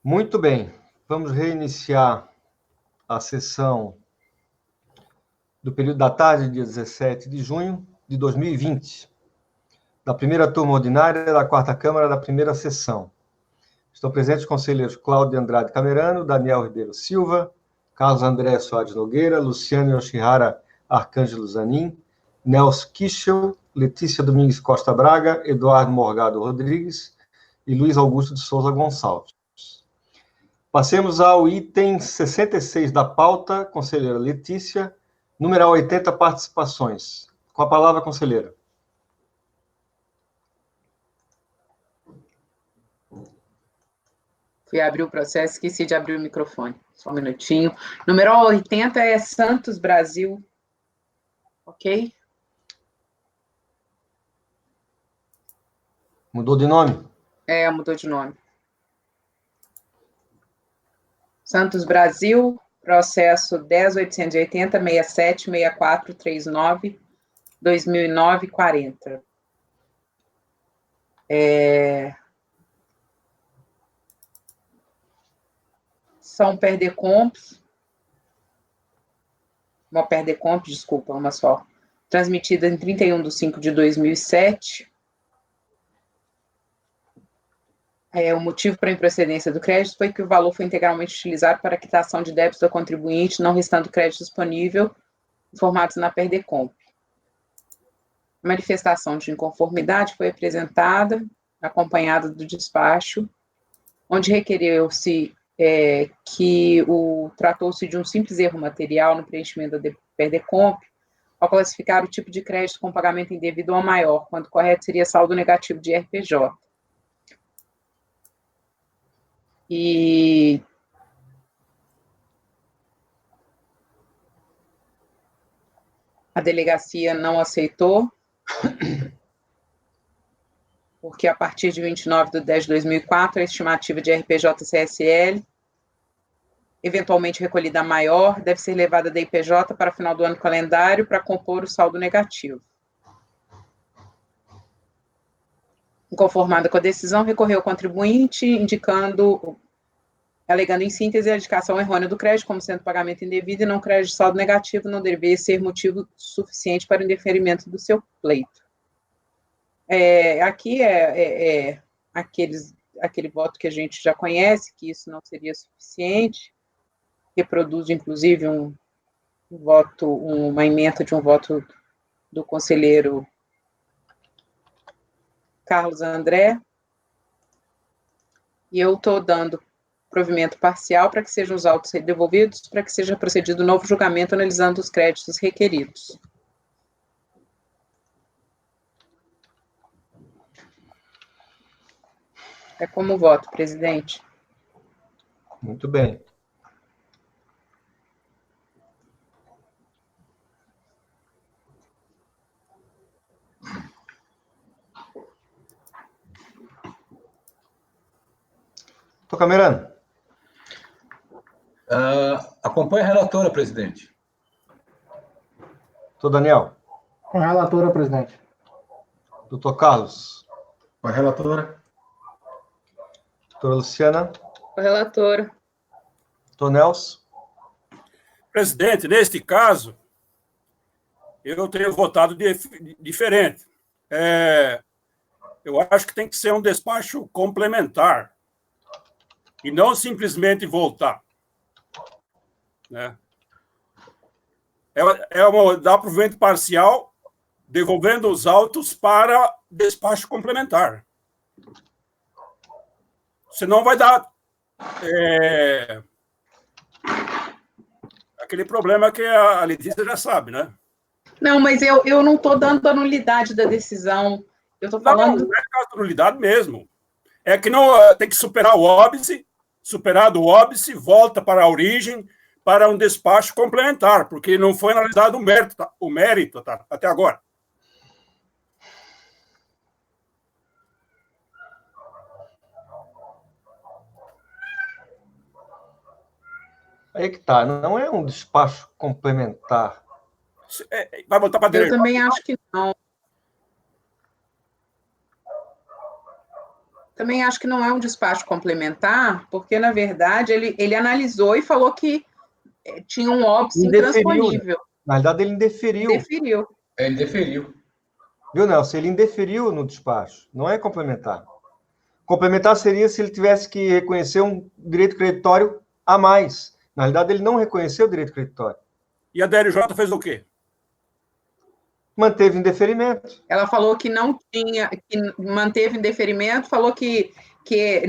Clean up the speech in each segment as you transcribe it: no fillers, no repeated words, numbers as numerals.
Muito bem, vamos reiniciar a sessão do período da tarde, dia 17 de junho de 2020, da primeira turma ordinária da quarta Câmara da primeira sessão. Estão presentes os conselheiros Cláudio Andrade Camerano, Daniel Ribeiro Silva, Carlos André Soares Nogueira, Luciano Yoshihara Arcângelo Zanin, Nelson Kischel, Letícia Domingues Costa Braga, Eduardo Morgado Rodrigues e Luiz Augusto de Souza Gonçalves. Passemos ao item 66 da pauta, conselheira Letícia, numeral 80, participações. Com a palavra, conselheira. Fui abrir o processo, esqueci de abrir o microfone. Só um minutinho. Numeral 80 é Santos Brasil. Ok? Mudou de nome? Mudou de nome. Santos Brasil, processo 10.880.67.6439.2009.40. São Perdecompos, uma só, transmitida em 31/5/2007. O motivo para a improcedência do crédito foi que o valor foi integralmente utilizado para a quitação de débitos do contribuinte, não restando crédito disponível, informados na Perdecomp. A manifestação de inconformidade foi apresentada, acompanhada do despacho, onde requereu-se que tratou-se de um simples erro material no preenchimento da Perdecomp, ao classificar o tipo de crédito com pagamento indevido ou maior, quando correto seria saldo negativo de RPJ. E a delegacia não aceitou, porque a partir de 29/10/2004, a estimativa de RPJ-CSL, eventualmente recolhida maior, deve ser levada da IPJ para o final do ano calendário para compor o saldo negativo. Inconformada com a decisão, recorreu o contribuinte, alegando em síntese a indicação errônea do crédito como sendo pagamento indevido e não crédito de saldo negativo, não deveria ser motivo suficiente para o indeferimento do seu pleito. Aqui aquele voto que a gente já conhece, que isso não seria suficiente, reproduz, inclusive, uma ementa de um voto do conselheiro Carlos André, e eu estou dando provimento parcial para que sejam os autos devolvidos, para que seja procedido novo julgamento analisando os créditos requeridos. É como voto, presidente. Muito bem. Doutor Camerano. Acompanhe a relatora, presidente. Doutor Daniel. Com a relatora, presidente. Doutor Carlos. Com a relatora. Doutora Luciana. Com a relatora. Doutor Nelson. Presidente, neste caso, eu tenho votado diferente. Eu acho que tem que ser um despacho complementar e não simplesmente voltar. Né? Dá provimento parcial, devolvendo os autos para despacho complementar. Senão vai dar aquele problema que a Letícia já sabe, né? Não, mas eu não estou dando a nulidade da decisão. Eu estou falando... Não é caso de nulidade mesmo. É que não tem que superar o óbice, superado o óbice, volta para a origem, para um despacho complementar, porque não foi analisado o mérito até agora. Aí que tá, não é um despacho complementar. Vai voltar para a Eu também acho que não. Também acho que não é um despacho complementar, porque, na verdade, ele analisou e falou que tinha um óbice intransponível. Na verdade, ele indeferiu. Indeferiu. Indeferiu. Viu, Nelson? Ele indeferiu no despacho, não é complementar. Complementar seria se ele tivesse que reconhecer um direito creditório a mais. Na realidade, ele não reconheceu o direito creditório. E a DRJ fez o quê? Manteve indeferimento. Ela falou que não tinha, que manteve indeferimento, falou que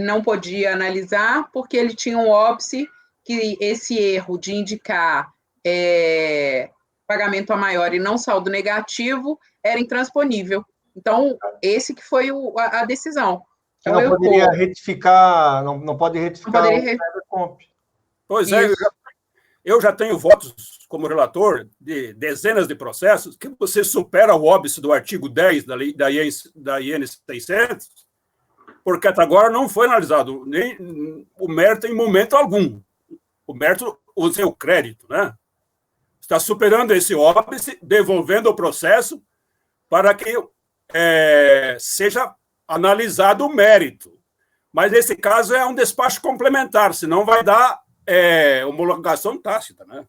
não podia analisar, porque ele tinha um óbice, que esse erro de indicar pagamento a maior e não saldo negativo era intransponível. Então, esse que foi a decisão. Que Então, não poderia retificar, não pode retificar o comp. Pois é, eu já tenho votos como relator de dezenas de processos que você supera o óbice do artigo 10 da IN 600, porque até agora não foi analisado nem o mérito em momento algum. O mérito, o crédito, né? Está superando esse óbice, devolvendo o processo para que seja analisado o mérito. Mas nesse caso é um despacho complementar, senão vai dar homologação tácita, né?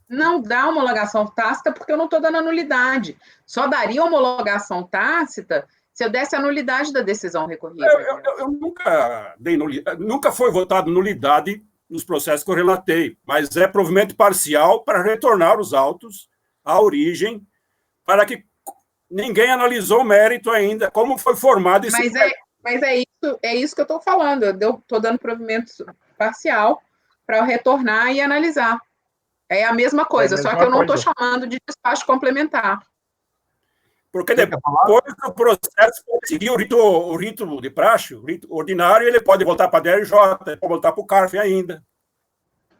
Não dá homologação tácita porque eu não estou dando a nulidade. Só daria homologação tácita se eu desse a nulidade da decisão recorrida. Eu nunca dei nulidade, nunca foi votado nulidade nos processos que eu relatei, mas é provimento parcial para retornar os autos à origem, para que ninguém analisou o mérito ainda, como foi formado esse mérito. Mas é isso que eu estou falando. Eu estou dando provimento parcial para eu retornar e analisar. É a mesma coisa, só que eu não estou chamando de despacho complementar. Porque depois do processo seguir o rito de praxe, o rito ordinário, ele pode voltar para a DRJ, pode voltar para o CARF ainda.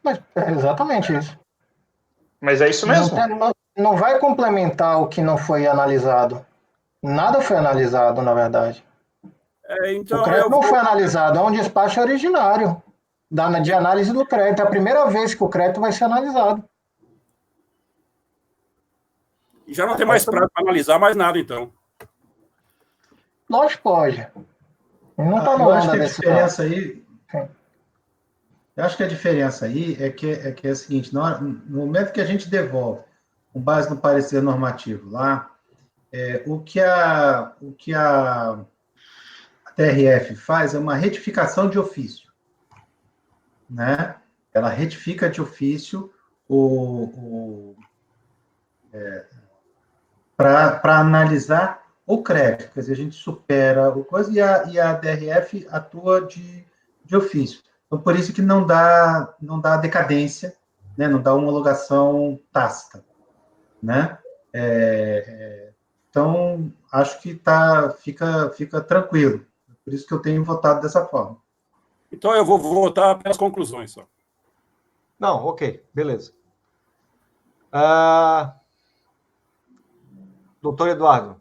Mas é exatamente isso. Mas é isso mesmo. Não vai complementar o que não foi analisado. Nada foi analisado, na verdade. Então, o crédito não foi analisado, é um despacho originário de análise do crédito. É a primeira vez que o crédito vai ser analisado. E já não tem mais prazo para analisar mais nada, então. Lógico, pode. Não está eu acho que a desse diferença aí... Eu acho que a diferença aí é que é a seguinte, no momento que a gente devolve, com base no parecer normativo lá, o que a TRF faz é uma retificação de ofício, né? Ela retifica de ofício para analisar o crédito, quer dizer, a gente supera o coisa e a DRF atua de ofício. Então, por isso que não dá decadência, né? Não dá homologação tácita, né? Então, acho que fica tranquilo. Por isso que eu tenho votado dessa forma. Então, eu vou votar pelas conclusões. Só. Não, ok, beleza. Doutor Eduardo.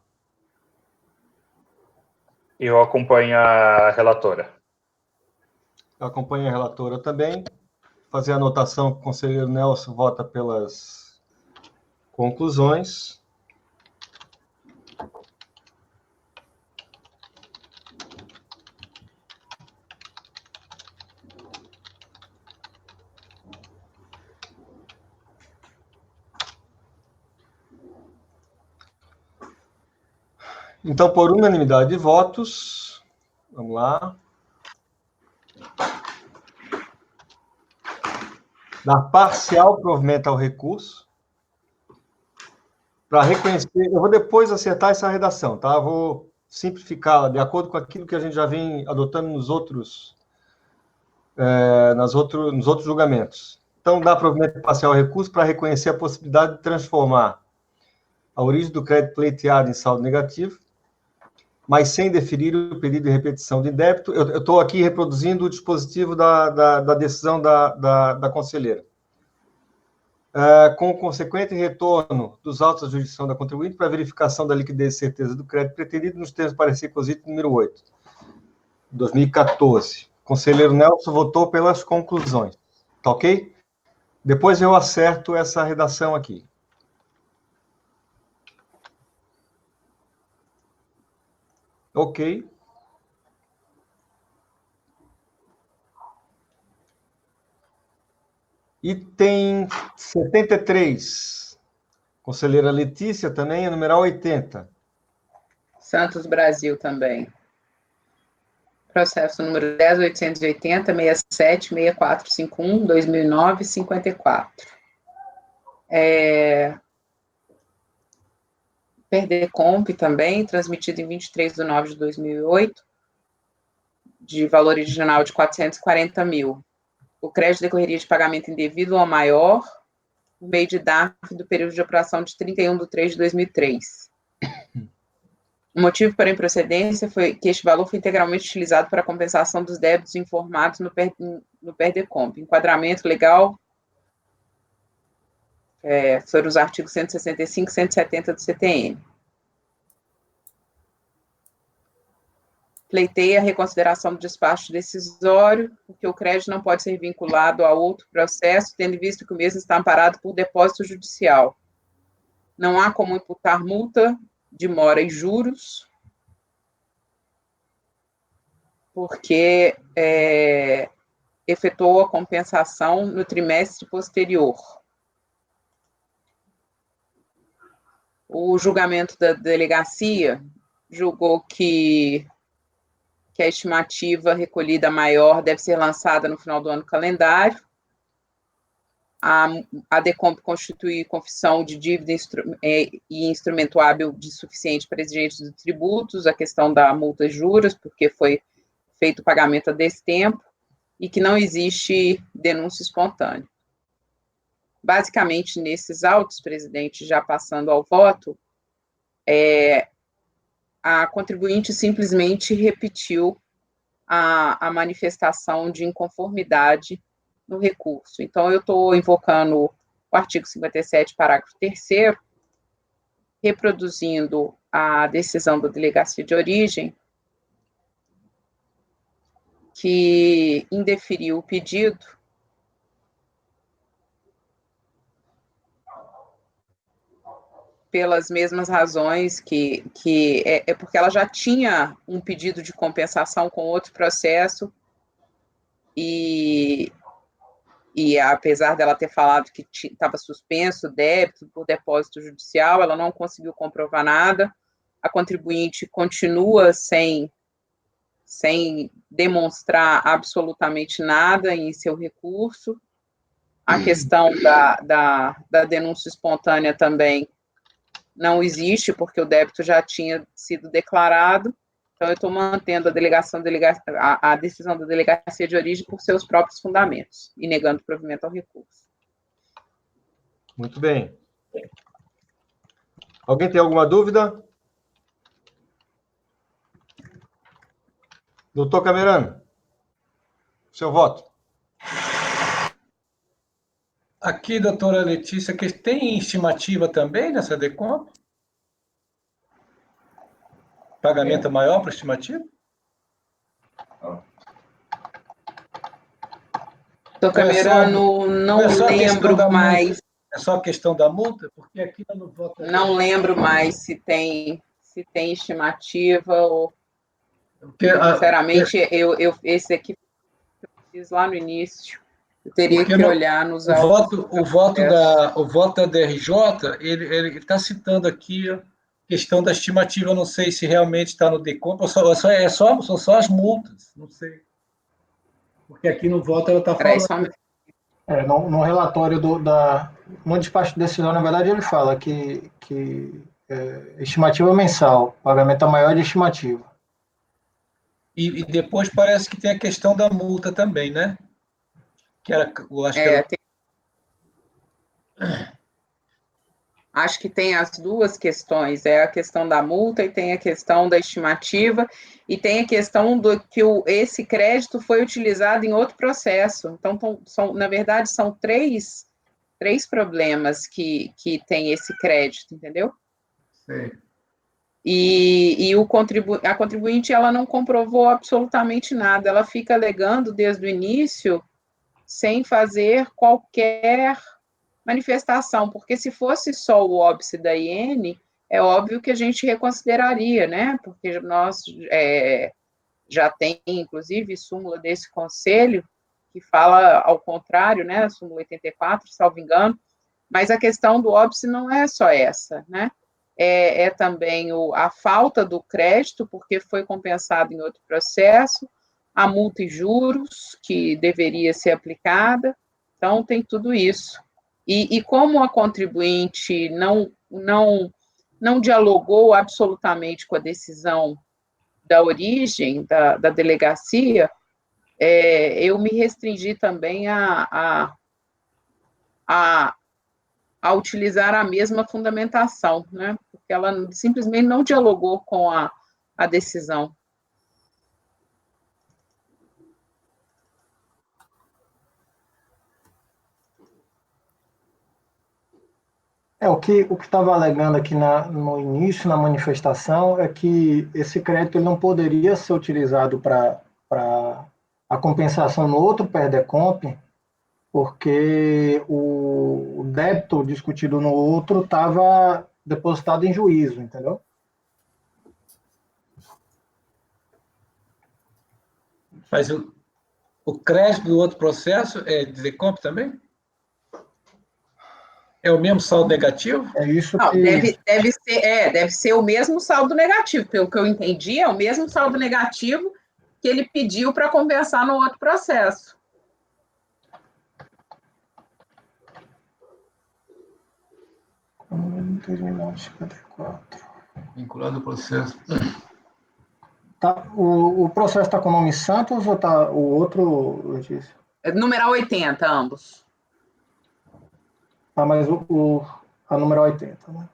Eu acompanho a relatora. Eu acompanho a relatora também. Fazer a anotação que o conselheiro Nelson vota pelas conclusões. Então, por unanimidade de votos, vamos lá. Dar parcial provimento ao recurso. Para reconhecer, eu vou depois acertar essa redação, tá? Eu vou simplificar de acordo com aquilo que a gente já vem adotando nos outros julgamentos. Então, dá provimento parcial ao recurso para reconhecer a possibilidade de transformar a origem do crédito pleiteado em saldo negativo, mas sem deferir o pedido de repetição de débito. Eu estou aqui reproduzindo o dispositivo da decisão da conselheira. Com o consequente retorno dos autos da jurisdição da contribuinte para verificação da liquidez e certeza do crédito pretendido nos termos do parecer cosito número 8, 2014. O conselheiro Nelson votou pelas conclusões. Tá ok? Depois eu acerto essa redação aqui. Ok. Item 73. Conselheira Letícia também, numeral 80. Santos Brasil também. Processo número 10.880, 67, 6451, 2009, 54. Perdecomp também, transmitido em 23 de 9 de 2008, de valor original de 440 mil. O crédito decorreria de pagamento indevido ou maior, por meio de DARF do período de operação de 31 de 3 de 2003. O motivo para a improcedência foi que este valor foi integralmente utilizado para a compensação dos débitos informados no Perdecomp. Enquadramento legal sobre os artigos 165 e 170 do CTN. Pleiteia a reconsideração do despacho decisório, porque o crédito não pode ser vinculado a outro processo, tendo visto que o mesmo está amparado por depósito judicial. Não há como imputar multa de mora e juros, porque efetuou a compensação no trimestre posterior. O julgamento da delegacia julgou que a estimativa recolhida maior deve ser lançada no final do ano calendário. A DECOMP constitui confissão de dívida e instrumento hábil de suficiente para exigentes de tributos, a questão da multa e juros, porque foi feito o pagamento a destempo, e que não existe denúncia espontânea. Basicamente, nesses autos, presidente, já passando ao voto, a contribuinte simplesmente repetiu a manifestação de inconformidade no recurso. Então, eu estou invocando o artigo 57, parágrafo 3º, reproduzindo a decisão da delegacia de origem, que indeferiu o pedido pelas mesmas razões que porque ela já tinha um pedido de compensação com outro processo e apesar dela ter falado que estava suspenso o débito por depósito judicial, ela não conseguiu comprovar nada, a contribuinte continua sem demonstrar absolutamente nada em seu recurso, a questão da denúncia espontânea também não existe, porque o débito já tinha sido declarado, então eu estou mantendo a decisão da delegacia de origem por seus próprios fundamentos, e negando o provimento ao recurso. Muito bem. Alguém tem alguma dúvida? Doutor Camerano, seu voto. Aqui, doutora Letícia, que tem estimativa também nessa DECOMP? Pagamento maior para estimativa? Doutor Camerano, não lembro mais. É só a questão da multa? Porque aqui no voto... Não lembro mais se tem estimativa ou... Sinceramente, esse aqui eu fiz lá no início. Eu teria que olhar nos autos. O voto da DRJ, ele está citando aqui a questão da estimativa, eu não sei se realmente está no DECOMP, são só as multas, não sei. Porque aqui no voto ela está falando... No relatório no despacho decisório, na verdade, ele fala que estimativa mensal, pagamento maior de estimativa. E depois parece que tem a questão da multa também, né? Acho que tem as duas questões, a questão da multa e tem a questão da estimativa e tem a questão do que esse crédito foi utilizado em outro processo. Então, na verdade, são três problemas que tem esse crédito, entendeu? Sim. E a contribuinte, ela não comprovou absolutamente nada, ela fica alegando desde o início sem fazer qualquer manifestação, porque se fosse só o óbice da IN, é óbvio que a gente reconsideraria, né? Porque nós já tem, inclusive, súmula desse conselho que fala ao contrário, né? Súmula 84, salvo engano, mas a questão do óbice não é só essa, né? É também a falta do crédito, porque foi compensado em outro processo, a multa e juros, que deveria ser aplicada, então tem tudo isso. E como a contribuinte não dialogou absolutamente com a decisão da origem da delegacia, eu me restringi também a utilizar a mesma fundamentação, né? Porque ela simplesmente não dialogou com a decisão. O que estava alegando aqui no início, na manifestação, é que esse crédito ele não poderia ser utilizado para a compensação no outro PERDECOMP, porque o débito discutido no outro estava depositado em juízo, entendeu? Mas o crédito do outro processo é de DECOMP também? É o mesmo saldo negativo? É isso Não, que... deve ser o mesmo saldo negativo. Pelo que eu entendi, é o mesmo saldo negativo que ele pediu para compensar no outro processo. Vinculado ao processo. Tá, o processo está com o nome Santos ou está o outro, Letícia? Numeral 80, ambos. Ah, mas a numeral 80, né?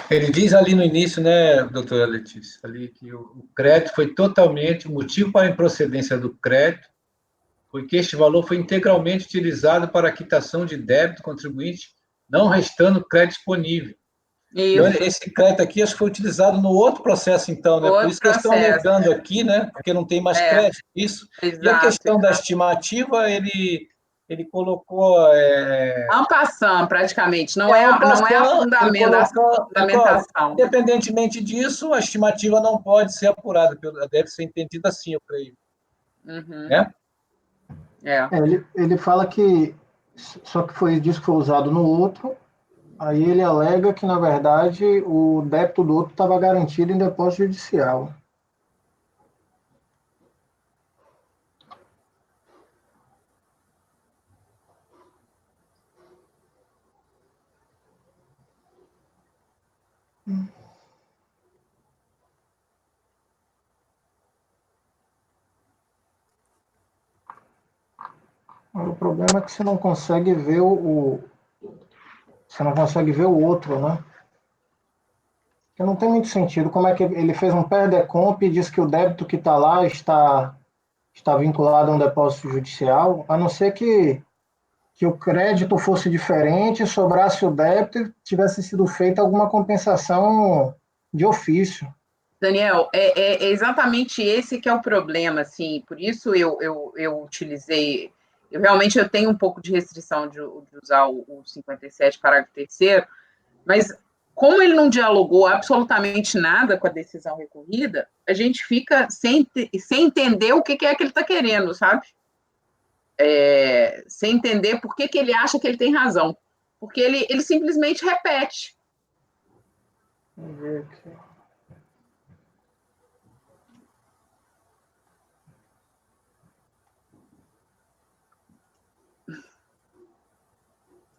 Ele diz ali no início, né, doutora Letícia, ali que o crédito foi totalmente, o motivo para a improcedência do crédito foi que este valor foi integralmente utilizado para a quitação de débito do contribuinte, não restando crédito disponível. Então, esse crédito aqui acho que foi utilizado no outro processo, então, né? Por isso que eles estão alegando aqui, né? Porque não tem mais crédito, isso. Exato, e a questão da estimativa, ele colocou... En passant, praticamente, não é a fundamentação. Independentemente disso, a estimativa não pode ser apurada, deve ser entendida assim, eu creio. Uhum. Né? Ele fala que só que foi disso que foi usado no outro, aí ele alega que, na verdade, o débito do outro estava garantido em depósito judicial. O problema é que você não consegue ver você não consegue ver o outro, né? Porque não tem muito sentido. Como é que ele fez um PERDECOMP e diz que o débito que está lá está vinculado a um depósito judicial, a não ser que o crédito fosse diferente, sobrasse o débito e tivesse sido feita alguma compensação de ofício. Daniel, é exatamente esse que é o problema, assim, por isso eu utilizei, realmente eu tenho um pouco de restrição de usar o 57, parágrafo 3º, mas como ele não dialogou absolutamente nada com a decisão recorrida, a gente fica sem entender o que é que ele está querendo, sabe? Sem entender por que ele acha que ele tem razão, porque ele simplesmente repete. Vamos ver aqui.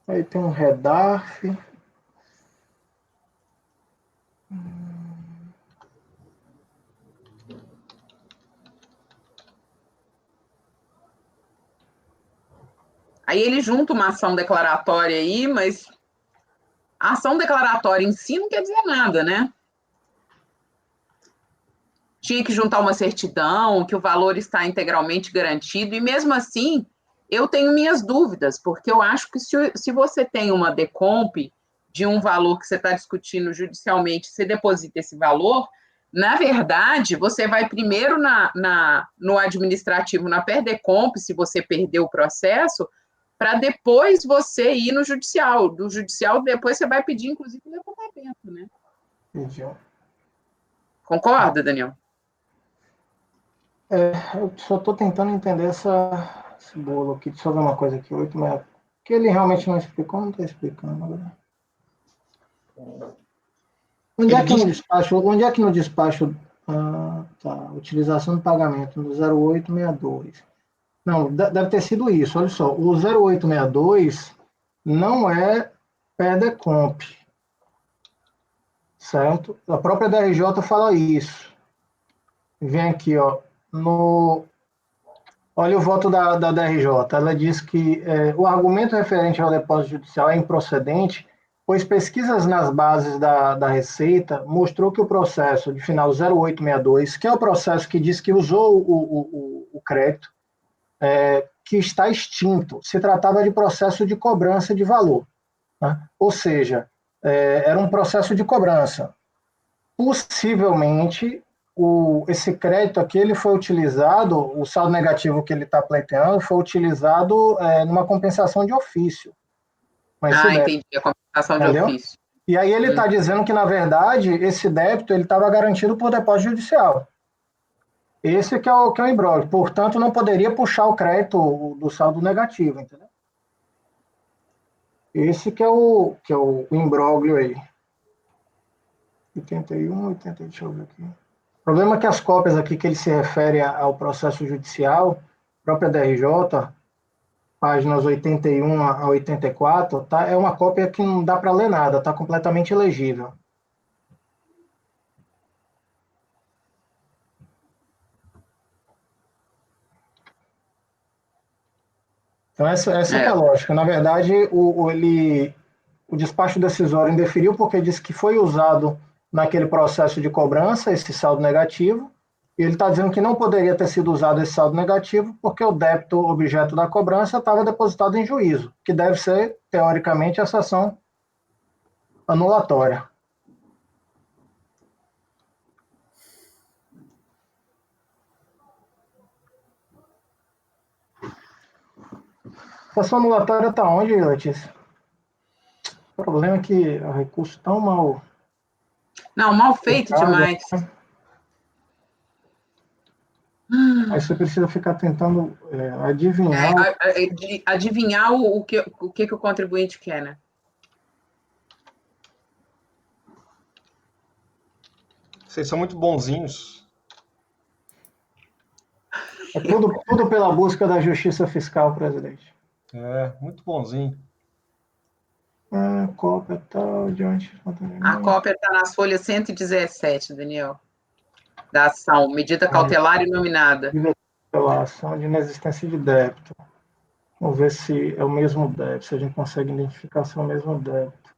Aí tem um redarf. Aí ele junta uma ação declaratória aí, mas a ação declaratória em si não quer dizer nada, né? Tinha que juntar uma certidão, que o valor está integralmente garantido, e mesmo assim, eu tenho minhas dúvidas, porque eu acho que se você tem uma decomp de um valor que você está discutindo judicialmente, você deposita esse valor, na verdade, você vai primeiro no administrativo, na PERDECOMP, se você perdeu o processo, para depois você ir no judicial. Do judicial, depois você vai pedir, inclusive, o levantamento, né? Entendi. Concorda, Daniel? Eu só estou tentando entender esse bolo aqui. Deixa eu ver uma coisa aqui. 8,6. Que ele realmente não explicou, não está explicando agora. Onde é que no despacho tá, utilização do pagamento no 0862? Não, deve ter sido isso. Olha só, o 0862 não é PERDECOMP, certo? A própria DRJ fala isso. Vem aqui, ó, olha o voto da DRJ. Ela diz que o argumento referente ao depósito judicial é improcedente, pois pesquisas nas bases da Receita mostrou que o processo de final 0862, que é o processo que diz que usou o crédito, que está extinto, se tratava de processo de cobrança de valor, né? Ou seja, era um processo de cobrança. Possivelmente, esse crédito aqui ele foi utilizado, o saldo negativo que ele está pleiteando foi utilizado numa compensação de ofício. Entendi, a compensação de ofício. E aí ele está dizendo que, na verdade, esse débito estava garantido por depósito judicial. Esse que é o imbróglio. Portanto, não poderia puxar o crédito do saldo negativo, entendeu? Esse que é o imbróglio aí. 81, 80, deixa eu ver aqui. O problema é que as cópias aqui que ele se refere ao processo judicial, própria DRJ, páginas 81 a 84, tá? É uma cópia que não dá para ler nada, está completamente ilegível. Então, essa é a lógica. Na verdade, o despacho decisório indeferiu porque disse que foi usado naquele processo de cobrança esse saldo negativo, e ele está dizendo que não poderia ter sido usado esse saldo negativo porque o débito objeto da cobrança estava depositado em juízo, que deve ser, teoricamente, essa ação anulatória. A ação anulatória está onde, Letícia? O problema é que o recurso tão mal... Não, mal feito demais. Aí você precisa ficar tentando adivinhar... Adivinhar o que o contribuinte quer, né? Vocês são muito bonzinhos. É tudo pela busca da justiça fiscal, presidente. Muito bonzinho. Cópia tal, diante... A cópia está nas folhas 117, Daniel. Da ação, medida cautelar e nominada. Pela ação de inexistência de débito. Vamos ver se é o mesmo débito, se a gente consegue identificar se é o mesmo débito.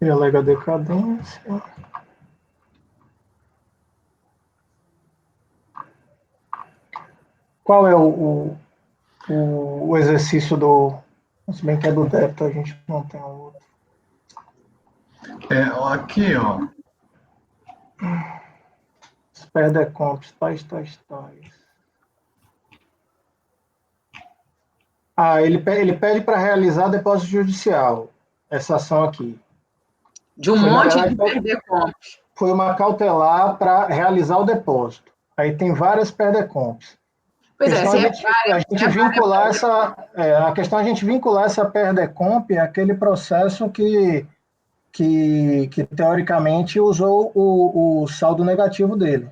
E alega decadência. Qual é o exercício do... Se bem que é do débito, a gente não tem outro. Aqui, ó. PERDECOMPs, tais. Ele pede para realizar depósito judicial, essa ação aqui. De um monte de PERDECOMPs. Foi uma cautelar para realizar o depósito. Aí tem várias PERDECOMPs. Pois a gente vincular a questão é a gente vincular essa PERDECOMP àquele processo que teoricamente usou o saldo negativo dele.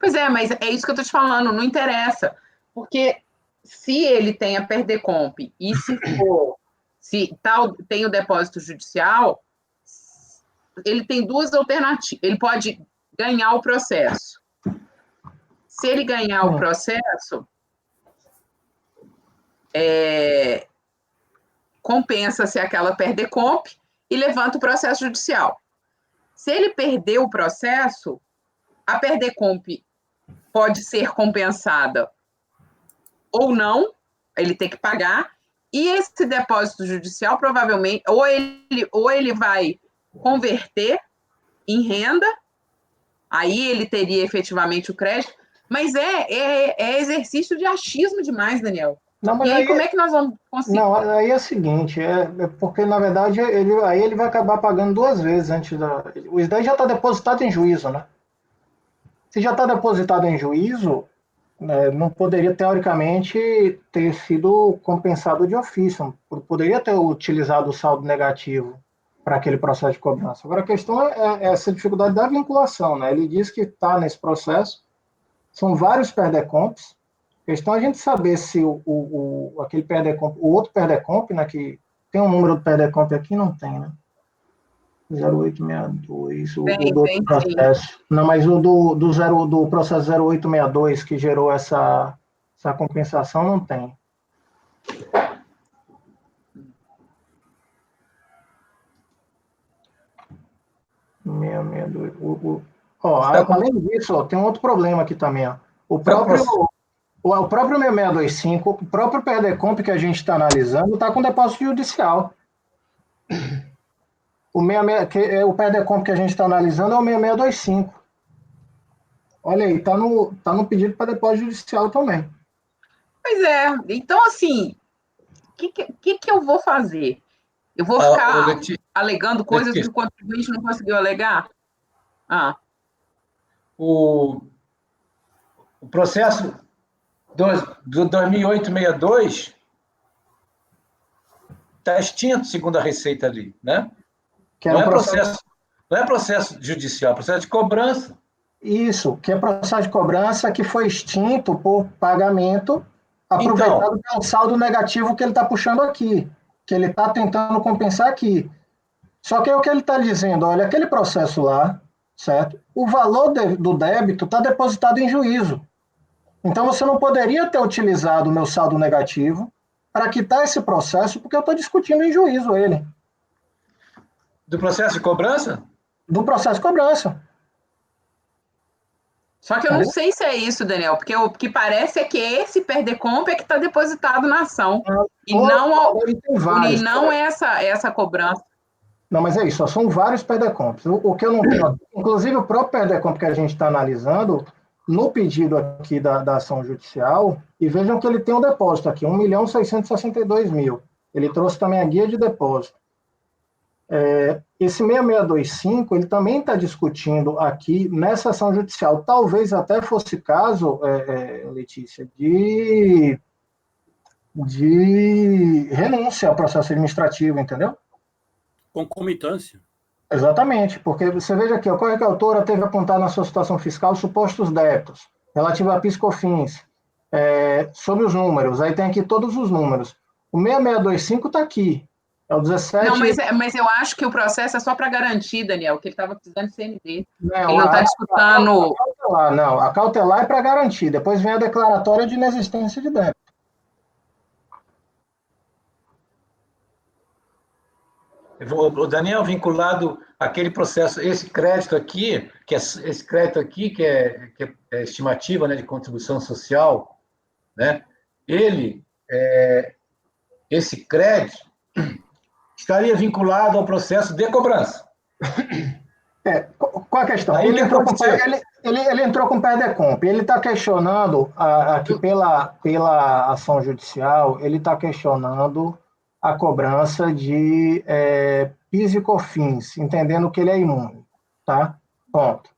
Pois é, mas é isso que eu estou te falando, não interessa. Porque se ele tem a PERDECOMP e se tem o depósito judicial, ele tem duas alternativas. Ele pode ganhar o processo. Se ele ganhar o processo, compensa-se aquela PERDECOMP e levanta o processo judicial. Se ele perder o processo, a PERDECOMP pode ser compensada ou não, ele tem que pagar, e esse depósito judicial provavelmente, ou ele vai converter em renda, aí ele teria efetivamente o crédito, mas é exercício de achismo demais, Daniel. Não, mas E aí, como é que nós vamos conseguir? Não, aí é o seguinte, é porque, na verdade, aí ele vai acabar pagando duas vezes antes da... Isso daí já está depositado em juízo, né? Se já está depositado em juízo, né, não poderia, teoricamente, ter sido compensado de ofício. Poderia ter utilizado o saldo negativo para aquele processo de cobrança. Agora, a questão é essa dificuldade da vinculação, né? Ele diz que está nesse processo, são vários PERDECOMPs. A questão é a gente saber se aquele PERDECOMP, o outro PERDECOMP, né, que tem um número do PERDECOMP aqui, não tem, né? 0862, o do outro processo. Não, mas o do processo 0862 que gerou essa compensação não tem. Além disso, ó, tem um outro problema aqui também. Ó. O próprio 6625, o próprio PERDECOMP que a gente está analisando, está com depósito judicial. O PERDECOMP que a gente está analisando é o 6625. Olha aí, está no pedido para depósito judicial também. Pois é. Então, assim, o que eu vou fazer? Eu vou ficar alegando coisas que o contribuinte não conseguiu alegar? O processo do 2862 está extinto, segundo a Receita ali, né? Não é processo judicial, é processo de cobrança. Isso, que é processo de cobrança que foi extinto por pagamento aproveitado pelo saldo negativo que ele está puxando aqui, que ele está tentando compensar aqui. Só que é o que ele está dizendo, olha, aquele processo lá, certo? O valor do débito está depositado em juízo. Então, você não poderia ter utilizado o meu saldo negativo para quitar esse processo, porque eu estou discutindo em juízo ele. Do processo de cobrança? Do processo de cobrança. Só que eu não sei se é isso, Daniel, porque o que parece é que esse PERDECOMP é que está depositado na ação. E não é essa cobrança. Não, mas é isso, são vários PERDECOMPs. O que eu não tenho, inclusive o próprio PERDECOMP que a gente está analisando, no pedido aqui da ação judicial, e vejam que ele tem um depósito aqui, 1.662.000. Ele trouxe também a guia de depósito. Esse 6625, ele também está discutindo aqui nessa ação judicial. Talvez até fosse caso, Letícia, de renúncia ao processo administrativo, entendeu? Concomitância. Exatamente, porque você veja aqui, a corretora teve apontado na sua situação fiscal supostos débitos relativos a PIS/COFINS, sobre os números, aí tem aqui todos os números. O 6625 está aqui, é o 17... Não, mas eu acho que o processo é só para garantir, Daniel, que ele estava precisando de CND. Ele não está disputando... A cautelar é para garantir, depois vem a declaratória de inexistência de débito. O Daniel, vinculado àquele processo, esse crédito aqui, que é estimativa, né, de contribuição social, né, esse crédito estaria vinculado ao processo de cobrança. Qual a questão? Ele entrou com o PERDECOMP, ele está questionando, aqui pela ação judicial, ele está questionando a cobrança de PIS e COFINS, entendendo que ele é imune, tá? Ponto.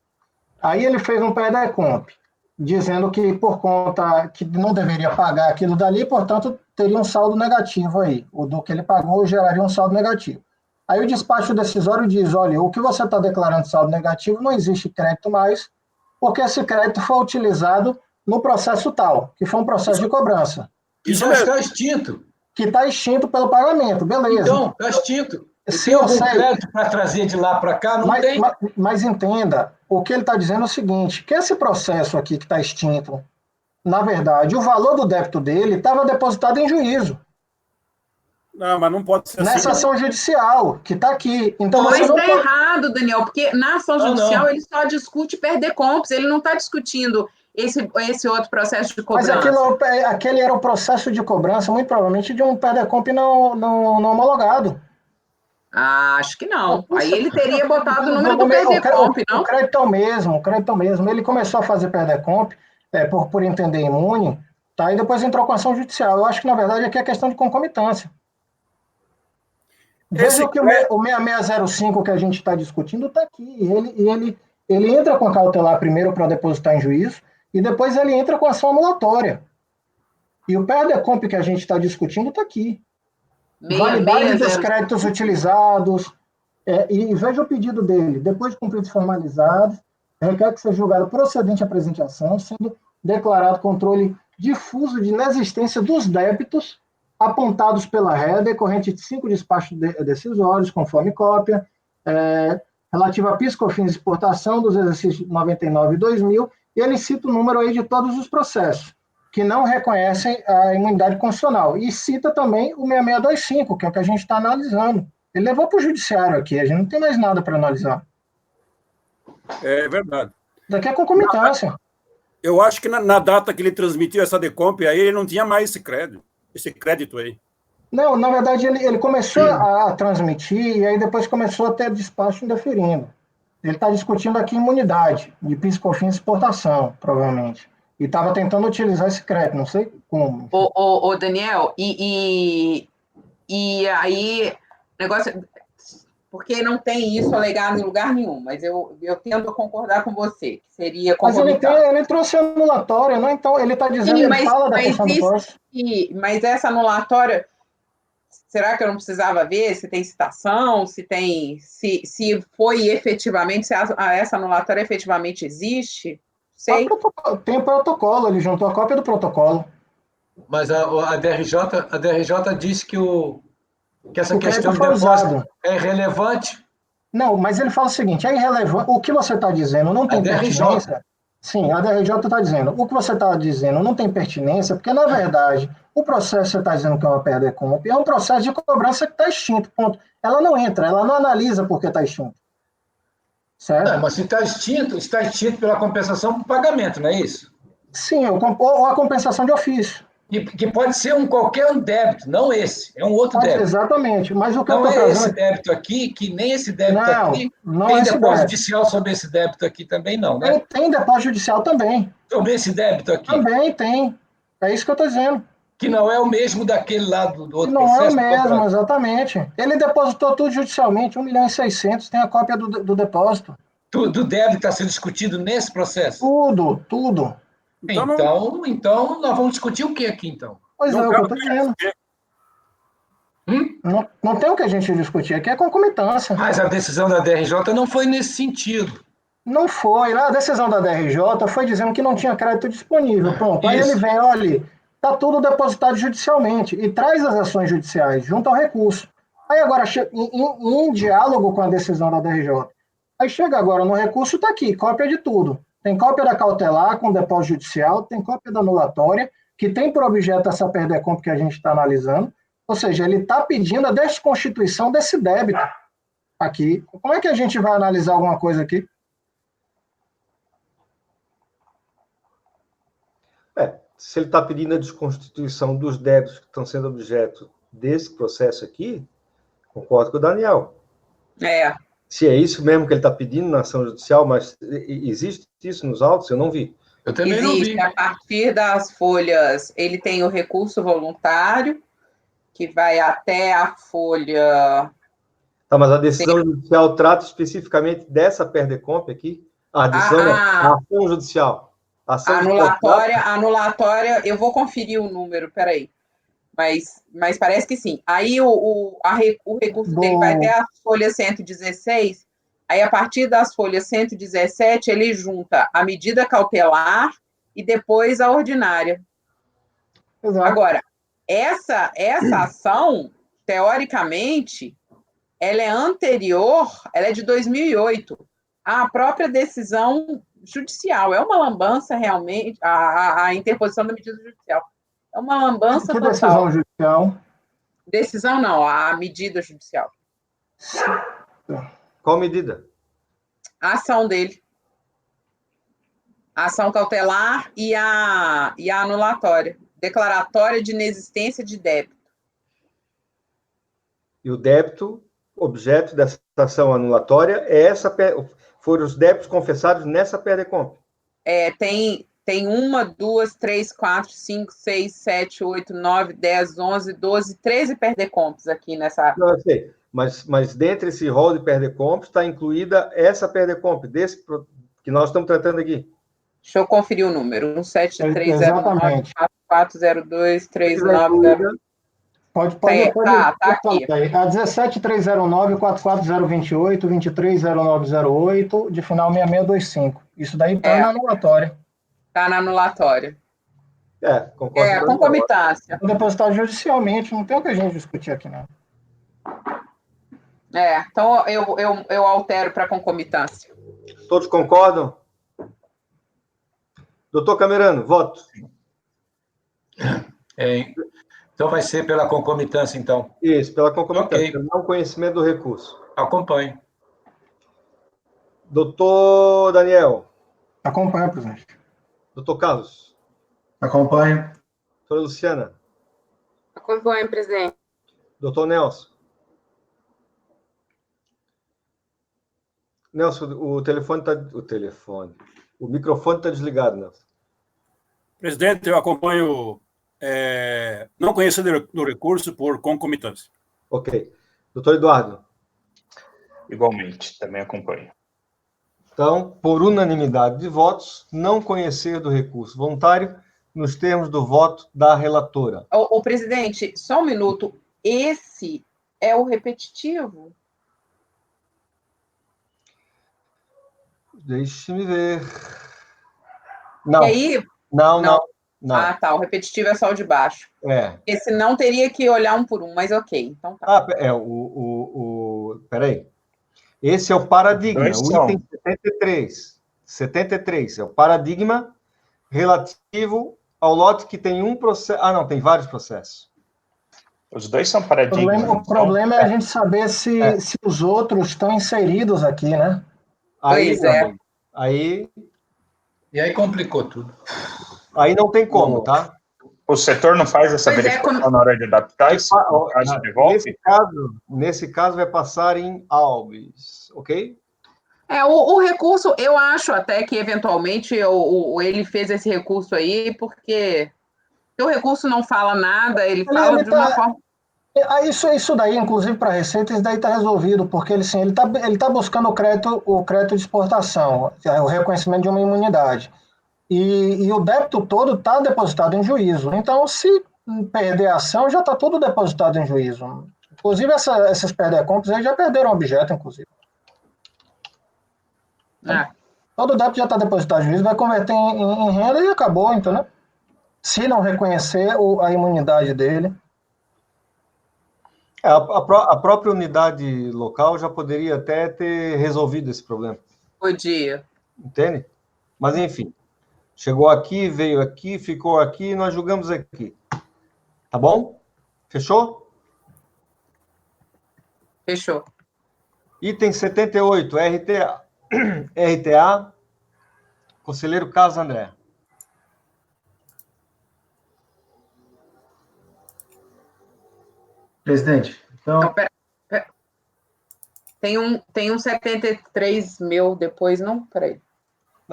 Aí ele fez um PERDECOMP, dizendo que por conta que não deveria pagar aquilo dali, portanto, teria um saldo negativo aí. O do que ele pagou geraria um saldo negativo. Aí o despacho decisório diz, olha, o que você está declarando saldo negativo, não existe crédito mais, porque esse crédito foi utilizado no processo tal, que foi um processo de cobrança. Isso está extinto. Que está extinto pelo pagamento, beleza. Então, está extinto. Tem algum crédito para trazer de lá para cá? Não tem. Mas entenda, o que ele está dizendo é o seguinte, que esse processo aqui que está extinto, na verdade, o valor do débito dele estava depositado em juízo. Não, mas não pode ser nessa assim. ação judicial, que está aqui. Então, mas está errado, Daniel, porque na ação judicial ele só discute PERDECOMPs, ele não está discutindo esse outro processo de cobrança. Mas aquele era o processo de cobrança, muito provavelmente, de um PERDECOMP não homologado. Acho que não. Aí ele teria botado o número do PERDECOMP, não? O crédito é o mesmo. Ele começou a fazer PERDECOMP, por entender imune, Tá? E depois entrou com ação judicial. Eu acho que, na verdade, aqui é questão de concomitância. Veja que o 6605 que a gente está discutindo está aqui. Ele entra com a cautelar primeiro para depositar em juízo e depois ele entra com ação anulatória. E o PERDECOMP que a gente está discutindo está aqui. Validade dos créditos utilizados. E veja o pedido dele. Depois de cumpridos formalizados, requer que seja julgado procedente a apresentação, sendo declarado controle difuso de inexistência dos débitos apontados pela ré, decorrente de 5 despachos decisórios, conforme cópia, relativa a PIS, COFINS e exportação dos exercícios 99 e 2000, e ele cita o número aí de todos os processos, que não reconhecem a imunidade constitucional, e cita também o 6625, que é o que a gente está analisando. Ele levou para o judiciário aqui, a gente não tem mais nada para analisar. É verdade. Daqui é concomitância. Eu acho que na data que ele transmitiu essa decomp aí, ele não tinha mais esse crédito aí. Não, na verdade, ele começou a transmitir e aí depois começou a ter despacho indeferindo. Ele está discutindo aqui imunidade de PIS, COFINS e exportação, provavelmente. E estava tentando utilizar esse crédito, não sei como. Ô Daniel, e aí, negócio... Porque não tem isso alegado em lugar nenhum, mas eu tendo a concordar com você, que seria concomitante. Mas ele trouxe anulatória, não? Então, ele está dizendo, Sim, ele fala da questão do posse. Mas essa anulatória, será que eu não precisava ver se tem citação, se foi efetivamente, se essa anulatória efetivamente existe? Sei. Tem protocolo, ele juntou a cópia do protocolo. Mas a DRJ disse que essa questão de depósito depósito é irrelevante. Não, mas ele fala o seguinte, é irrelevante, o que você está dizendo não tem pertinência. Sim, a DRJ está dizendo, o que você está dizendo não tem pertinência, porque, na verdade, o processo que você está dizendo que é uma PERDECOMP é um processo de cobrança que está extinto, ponto. Ela não entra, ela não analisa porque está extinto. Certo? Não, mas se está extinto pela compensação por pagamento, não é isso? Sim, ou a compensação de ofício. Que pode ser qualquer débito, não esse, é um outro débito. Exatamente, mas o que não eu estou é trazendo... esse débito aqui, que nem esse débito aqui, não tem esse depósito débito. judicial sobre esse débito aqui também não, né? Tem depósito judicial também. Sobre esse débito aqui. Também tem, é isso que eu estou dizendo. Que não é o mesmo daquele lado do outro não processo. Não é o mesmo, exatamente. Ele depositou tudo judicialmente, 1.600.000, tem a cópia do depósito. Do débito está sendo discutido nesse processo? Tudo. Então, nós vamos discutir o que aqui, então? Pois é, o que eu estou dizendo. Não tem o que a gente discutir aqui, é concomitância. Mas a decisão da DRJ não foi nesse sentido. Não foi. A decisão da DRJ foi dizendo que não tinha crédito disponível. Pronto. Aí ele vem, olha, está tudo depositado judicialmente e traz as ações judiciais junto ao recurso. Aí agora, em diálogo com a decisão da DRJ, aí chega agora no recurso, está aqui, cópia de tudo. Tem cópia da cautelar com depósito judicial, tem cópia da anulatória, que tem por objeto essa PERDECOMP que a gente está analisando. Ou seja, ele está pedindo a desconstituição desse débito aqui. Como é que a gente vai analisar alguma coisa aqui? Se ele está pedindo a desconstituição dos débitos que estão sendo objeto desse processo aqui, concordo com o Daniel. Se é isso mesmo que ele está pedindo na ação judicial, mas existe isso nos autos? Eu não vi. Eu também não vi. Existe, a partir das folhas, ele tem o recurso voluntário, que vai até a folha... Tá, mas a decisão judicial trata especificamente dessa PERDECOMP aqui? A ação judicial. A anulatória, eu vou conferir o número, peraí. Mas parece que sim. Aí o recurso dele vai até a folha 116, aí a partir das folhas 117, ele junta a medida cautelar e depois a ordinária. Exato. Agora, essa ação, teoricamente, ela é anterior, ela é de 2008, à própria decisão judicial. É uma lambança, realmente, a interposição da medida judicial. É uma lambança total. Decisão judicial? Decisão não, a medida judicial. Qual medida? A ação dele. A ação cautelar e a anulatória. Declaratória de inexistência de débito. E o débito, objeto dessa ação anulatória, foram os débitos confessados nessa PERDECOMP. tem 1, 2, 3, 4, 5, 6, 7, 8, 9, 10, 11, 12, 13 perdecompes aqui nessa... Não, eu sei. Mas dentre esse rol de perdecompes está incluída essa perdecomp, que nós estamos tratando aqui. Deixa eu conferir o número. 17309 Exatamente. 4402 390. Pode tá aqui. A 17309 44028 230908, de final 6625. Isso daí está na anulatória. Está na anulatória. Concordo. Concomitância. Depositado judicialmente, não tem o que a gente discutir aqui, não. Então eu altero para concomitância. Todos concordam? Doutor Camerano, voto. Então vai ser pela concomitância, então. Isso, pela concomitância, Ok. pelo não conhecimento do recurso. Acompanho. Doutor Daniel. Acompanha, presidente. Doutor Carlos. Acompanho. Doutora Luciana. Acompanho, presidente. Doutor Nelson. Nelson, o microfone está desligado, Nelson. Presidente, eu acompanho não conhecendo do recurso por concomitância. Ok. Doutor Eduardo. Igualmente, também acompanho. Então, por unanimidade de votos, não conhecer do recurso voluntário nos termos do voto da relatora. O presidente, só um minuto. Esse é o repetitivo? Deixe-me ver. Não. E aí? Não. Ah, tá. O repetitivo é só o de baixo. Porque senão teria que olhar um por um, mas ok. Então tá. Peraí. Esse é o paradigma, o item 73. 73 é o paradigma relativo ao lote que tem um processo. Ah, não, tem vários processos. Os dois são paradigmas. O problema é a gente saber se os outros estão inseridos aqui, né? Pois é. E aí complicou tudo. Aí não tem como, tá? O setor não faz essa verificação na hora de adaptar esse caso de volta? Nesse caso, vai passar em Albis, ok? O recurso, eu acho até que, eventualmente, ele fez esse recurso aí, porque o recurso não fala nada, ele fala de uma forma... Isso daí, inclusive, para a Receita, isso daí está resolvido, porque ele tá buscando o crédito de exportação, o reconhecimento de uma imunidade. E o débito todo está depositado em juízo. Então, se perder a ação, já está tudo depositado em juízo. Inclusive, esses perdecompos aí já perderam objeto, inclusive. Todo débito já está depositado em juízo, vai converter em renda e acabou, entendeu? Se não reconhecer a imunidade dele. A própria unidade local já poderia até ter resolvido esse problema. Podia. Entende? Mas, enfim. Chegou aqui, veio aqui, ficou aqui, nós julgamos aqui. Tá bom? Fechou? Fechou. Item 78, RTA, conselheiro Carlos André. Presidente, então... Não, pera. Tem um 73 meu depois, não? Peraí.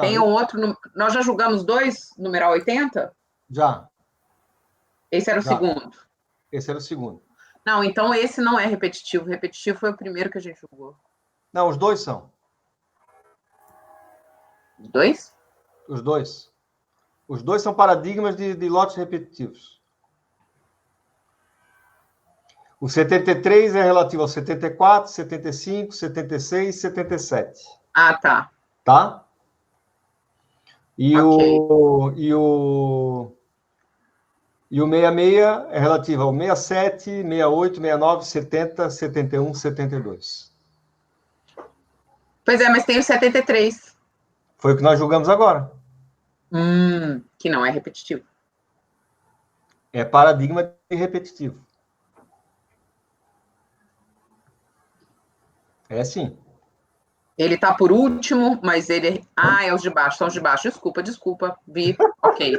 Tem um outro... Nós já julgamos 2, numeral 80? Já. Esse era o segundo? Esse era o segundo. Não, então esse não é repetitivo. Repetitivo foi o primeiro que a gente julgou. Não, os dois são. Os dois? Os dois. Os dois são paradigmas de lotes repetitivos. O 73 é relativo ao 74, 75, 76 e 77. Ah, tá. Tá? E Ok. o 66 é relativo ao 67, 68, 69, 70, 71, 72. Pois é, mas tem o 73. Foi o que nós julgamos agora. Que não é repetitivo. É paradigma de repetitivo. É sim. Ele tá por último, mas ele... Ah, é os de baixo, são os de baixo. Desculpa. Vi. Ok.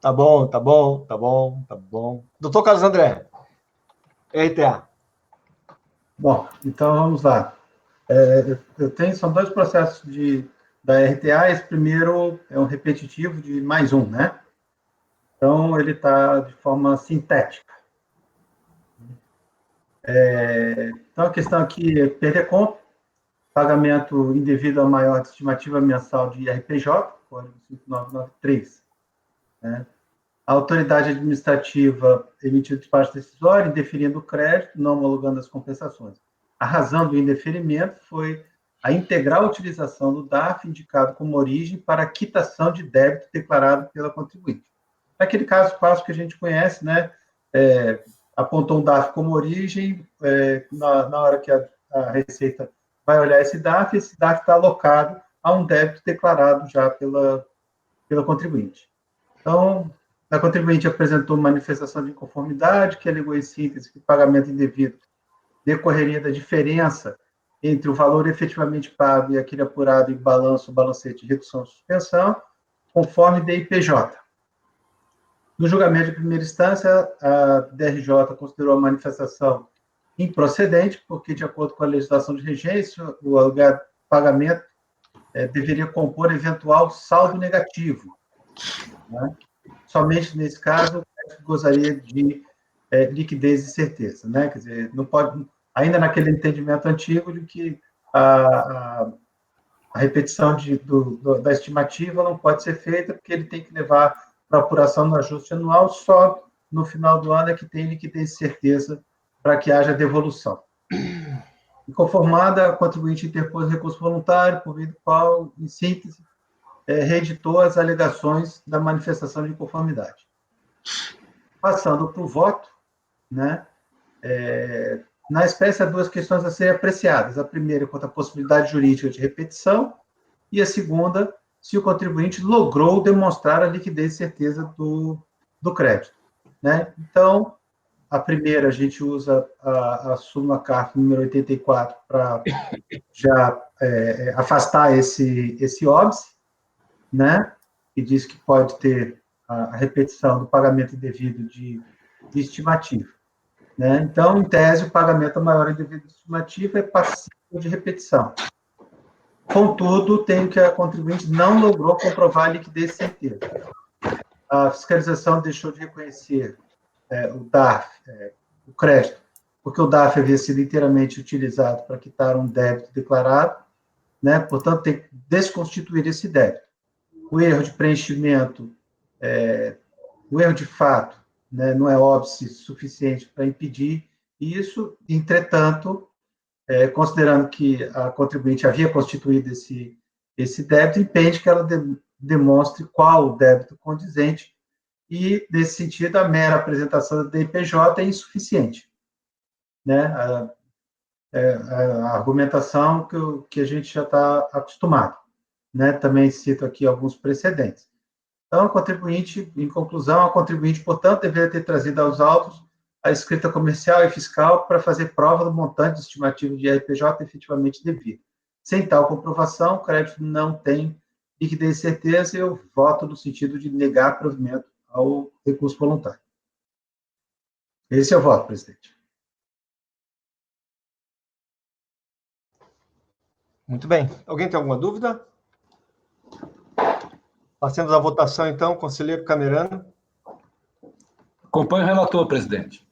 Tá bom. Doutor Carlos André, RTA. Bom, então vamos lá. São dois processos de da RTA. Esse primeiro é um repetitivo de mais um, né? Então, ele está de forma sintética. Então, a questão aqui é PRDCOMP, pagamento indevido à maior estimativa mensal de IRPJ, código 5993. Né? A autoridade administrativa emitiu despacho decisório, indeferindo o crédito, não homologando as compensações. A razão do indeferimento foi a integral utilização do DARF indicado como origem para a quitação de débito declarado pela contribuinte. Naquele caso clássico que a gente conhece, né, apontou um DARF como origem, na hora que a Receita vai olhar esse DARF está alocado a um débito declarado já pela contribuinte. Então, a contribuinte apresentou manifestação de inconformidade, que alegou em síntese que o pagamento indevido decorreria da diferença entre o valor efetivamente pago e aquele apurado em balanço, balancete de redução ou suspensão, conforme DIPJ. No julgamento de primeira instância, a DRJ considerou a manifestação improcedente, porque, de acordo com a legislação de regência, o alegado pagamento deveria compor eventual saldo negativo. Né? Somente nesse caso, gozaria de liquidez e certeza. Né? Quer dizer, não pode, ainda naquele entendimento antigo de que a repetição da estimativa não pode ser feita, porque ele tem que levar para apuração no ajuste anual, só no final do ano é que tem liquidez e certeza para que haja devolução. Inconformada, a contribuinte interpôs recurso voluntário, por meio do qual, em síntese, reeditou as alegações da manifestação de inconformidade. Passando para o voto, né, na espécie, há duas questões a serem apreciadas. A primeira, quanto à possibilidade jurídica de repetição, e a segunda, se o contribuinte logrou demonstrar a liquidez e certeza do crédito. Né? Então, a primeira, a gente usa a súmula CARF número 84 para já afastar esse óbice, né? Que diz que pode ter a repetição do pagamento indevido de estimativa. Né? Então, em tese, o pagamento maior indevido de estimativa é passível de repetição. Contudo, tem que a contribuinte não logrou comprovar a liquidez e certeza. A fiscalização deixou de reconhecer o DARF, o crédito, porque o DARF havia sido inteiramente utilizado para quitar um débito declarado, né? Portanto, tem que desconstituir esse débito. O erro de preenchimento, o erro de fato, né, não é óbice suficiente para impedir isso, entretanto, considerando que a contribuinte havia constituído esse débito, impede que ela demonstre qual o débito condizente, e, nesse sentido, a mera apresentação da DIPJ é insuficiente. Né? A argumentação que a gente já está acostumado. Né? Também cito aqui alguns precedentes. Então, a contribuinte, em conclusão, a contribuinte, portanto, deveria ter trazido aos autos a escrita comercial e fiscal para fazer prova do montante de estimativa de IRPJ efetivamente devido. Sem tal comprovação, o crédito não tem liquidez e certeza, e eu voto no sentido de negar provimento ao recurso voluntário. Esse é o voto, presidente. Muito bem. Alguém tem alguma dúvida? Passemos à votação, então. Conselheiro Camerano. Acompanho o relator, presidente.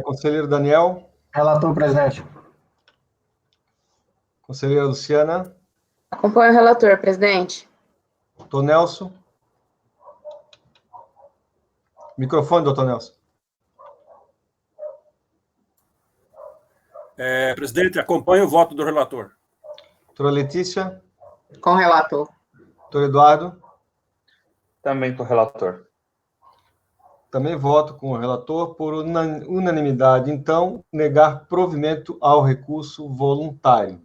Conselheiro Daniel. Relator, presidente. Conselheira Luciana. Acompanho o relator, presidente. Doutor Nelson. Microfone, doutor Nelson. Presidente, acompanho o voto do relator. Doutora Letícia. Com o relator. Doutor Eduardo. Também com o relator. Também voto com o relator por unanimidade. Então, negar provimento ao recurso voluntário.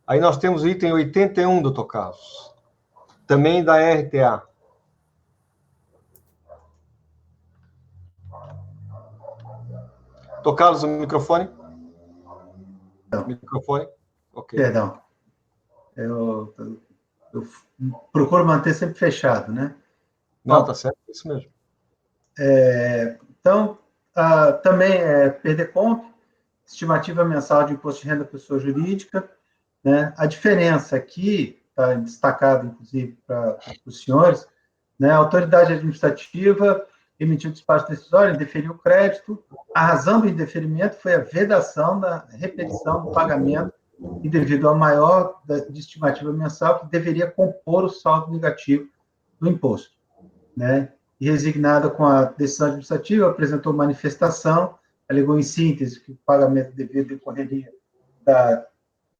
Aí nós temos o item 81, doutor Carlos. Também da RTA. Doutor Carlos, o microfone? Não. Microfone? Ok. Perdão. Eu procuro manter sempre fechado, né? Não, está certo, é isso mesmo. Então, também PRDCOMP, estimativa mensal de imposto de renda da pessoa jurídica, né? A diferença aqui, está destacado, inclusive, para os senhores, né? A autoridade administrativa emitiu despacho decisório, indeferiu o crédito. A razão do indeferimento foi a vedação da repetição do pagamento indevido ao maior de estimativa mensal que deveria compor o saldo negativo do imposto, né? E resignada com a decisão administrativa, apresentou manifestação, alegou em síntese que o pagamento devido decorreria da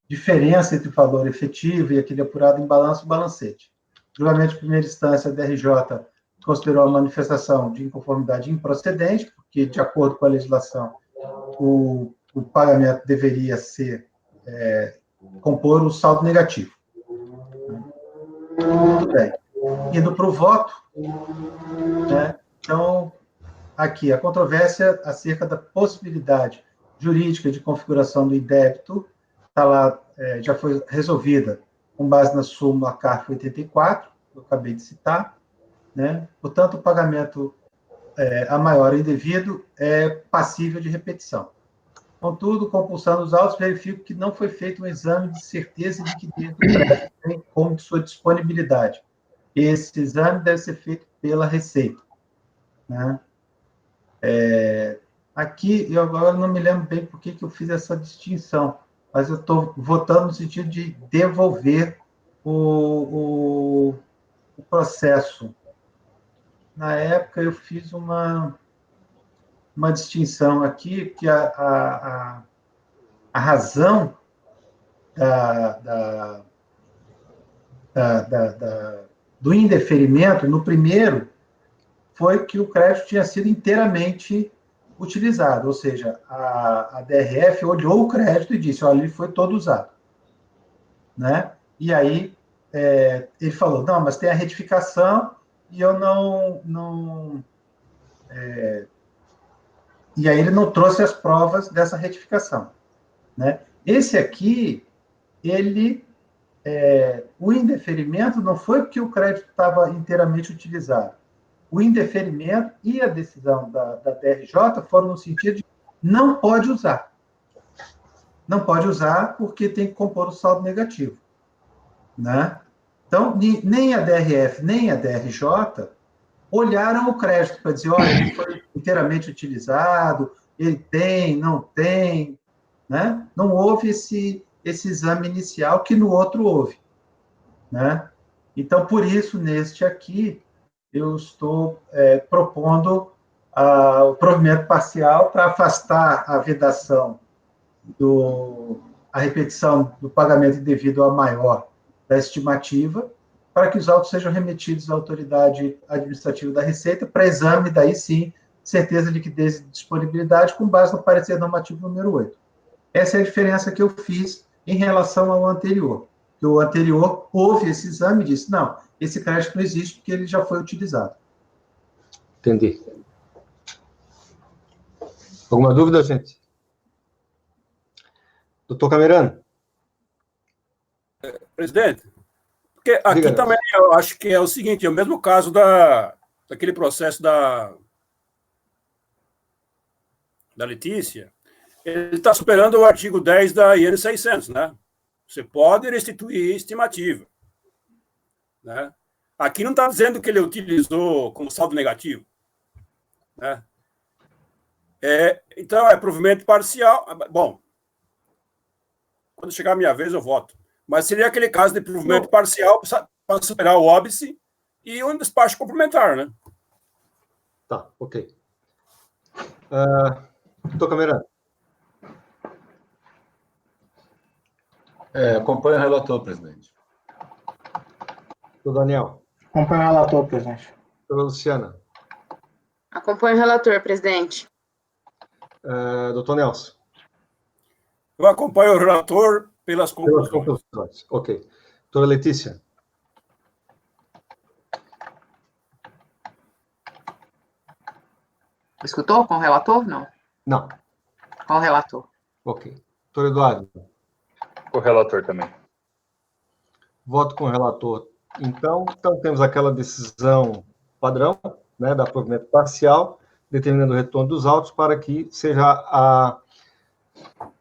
diferença entre o valor efetivo e aquele apurado em balanço e balancete. O julgamento de primeira instância, a DRJ considerou a manifestação de inconformidade improcedente, porque, de acordo com a legislação, o pagamento deveria ser compor o saldo negativo. Muito bem. Indo para o voto, né? Então, aqui, a controvérsia acerca da possibilidade jurídica de configuração do indébito, está lá, já foi resolvida com base na súmula CARF 84, que eu acabei de citar, né? Portanto, o pagamento a maior indevido é passível de repetição. Contudo, compulsando os autos, verifico que não foi feito um exame de certeza e liquidez do crédito, bem como de sua disponibilidade. Esse exame deve ser feito pela Receita, né? Aqui, eu agora não me lembro bem por que eu fiz essa distinção, mas eu estou votando no sentido de devolver o processo. Na época, eu fiz uma distinção aqui, que a razão do indeferimento, no primeiro, foi que o crédito tinha sido inteiramente utilizado, ou seja, a DRF olhou o crédito e disse, olha, ele foi todo usado, né? E aí, ele falou, não, mas tem a retificação e eu não e aí ele não trouxe as provas dessa retificação, né? Esse aqui, o indeferimento não foi porque o crédito estava inteiramente utilizado. O indeferimento e a decisão da DRJ foram no sentido de não pode usar. Não pode usar porque tem que compor o saldo negativo, né? Então, nem a DRF, nem a DRJ olharam o crédito para dizer, olha, ele foi inteiramente utilizado, ele tem, não tem, né? Não houve esse exame inicial que no outro houve, né? Então, por isso, neste aqui, eu estou propondo o provimento parcial para afastar a vedação a repetição do pagamento indevido ao maior da estimativa, para que os autos sejam remetidos à autoridade administrativa da Receita para exame, daí sim, certeza, liquidez e disponibilidade, com base no parecer normativo número 8. Essa é a diferença que eu fiz em relação ao anterior. Que o anterior houve esse exame e disse, não, esse crédito não existe porque ele já foi utilizado. Entendi. Alguma dúvida, gente? Doutor Camerano? Presidente, porque aqui diga também eu acho que é o seguinte, é o mesmo caso daquele processo da Letícia, ele está superando o artigo 10 da IN 600, né? Você pode restituir estimativa, né? Aqui não está dizendo que ele utilizou como saldo negativo, né? Então, é provimento parcial. Bom, quando chegar a minha vez, eu voto. Mas seria aquele caso de provimento parcial para superar o óbice e um despacho complementar, né? Tá, ok. Doutor Camerano. Acompanho o relator, presidente. Doutor Daniel. Acompanho o relator, presidente. Doutora Luciana. Acompanho o relator, presidente. Doutor Nelson. Eu acompanho o relator pelas conclusões. Ok. Doutora Letícia. Escutou com o relator? Não. Não. Com o relator. Ok. Doutor Eduardo. O relator também. Voto com o relator. Então temos aquela decisão padrão, né, da provimento parcial, determinando o retorno dos autos para que seja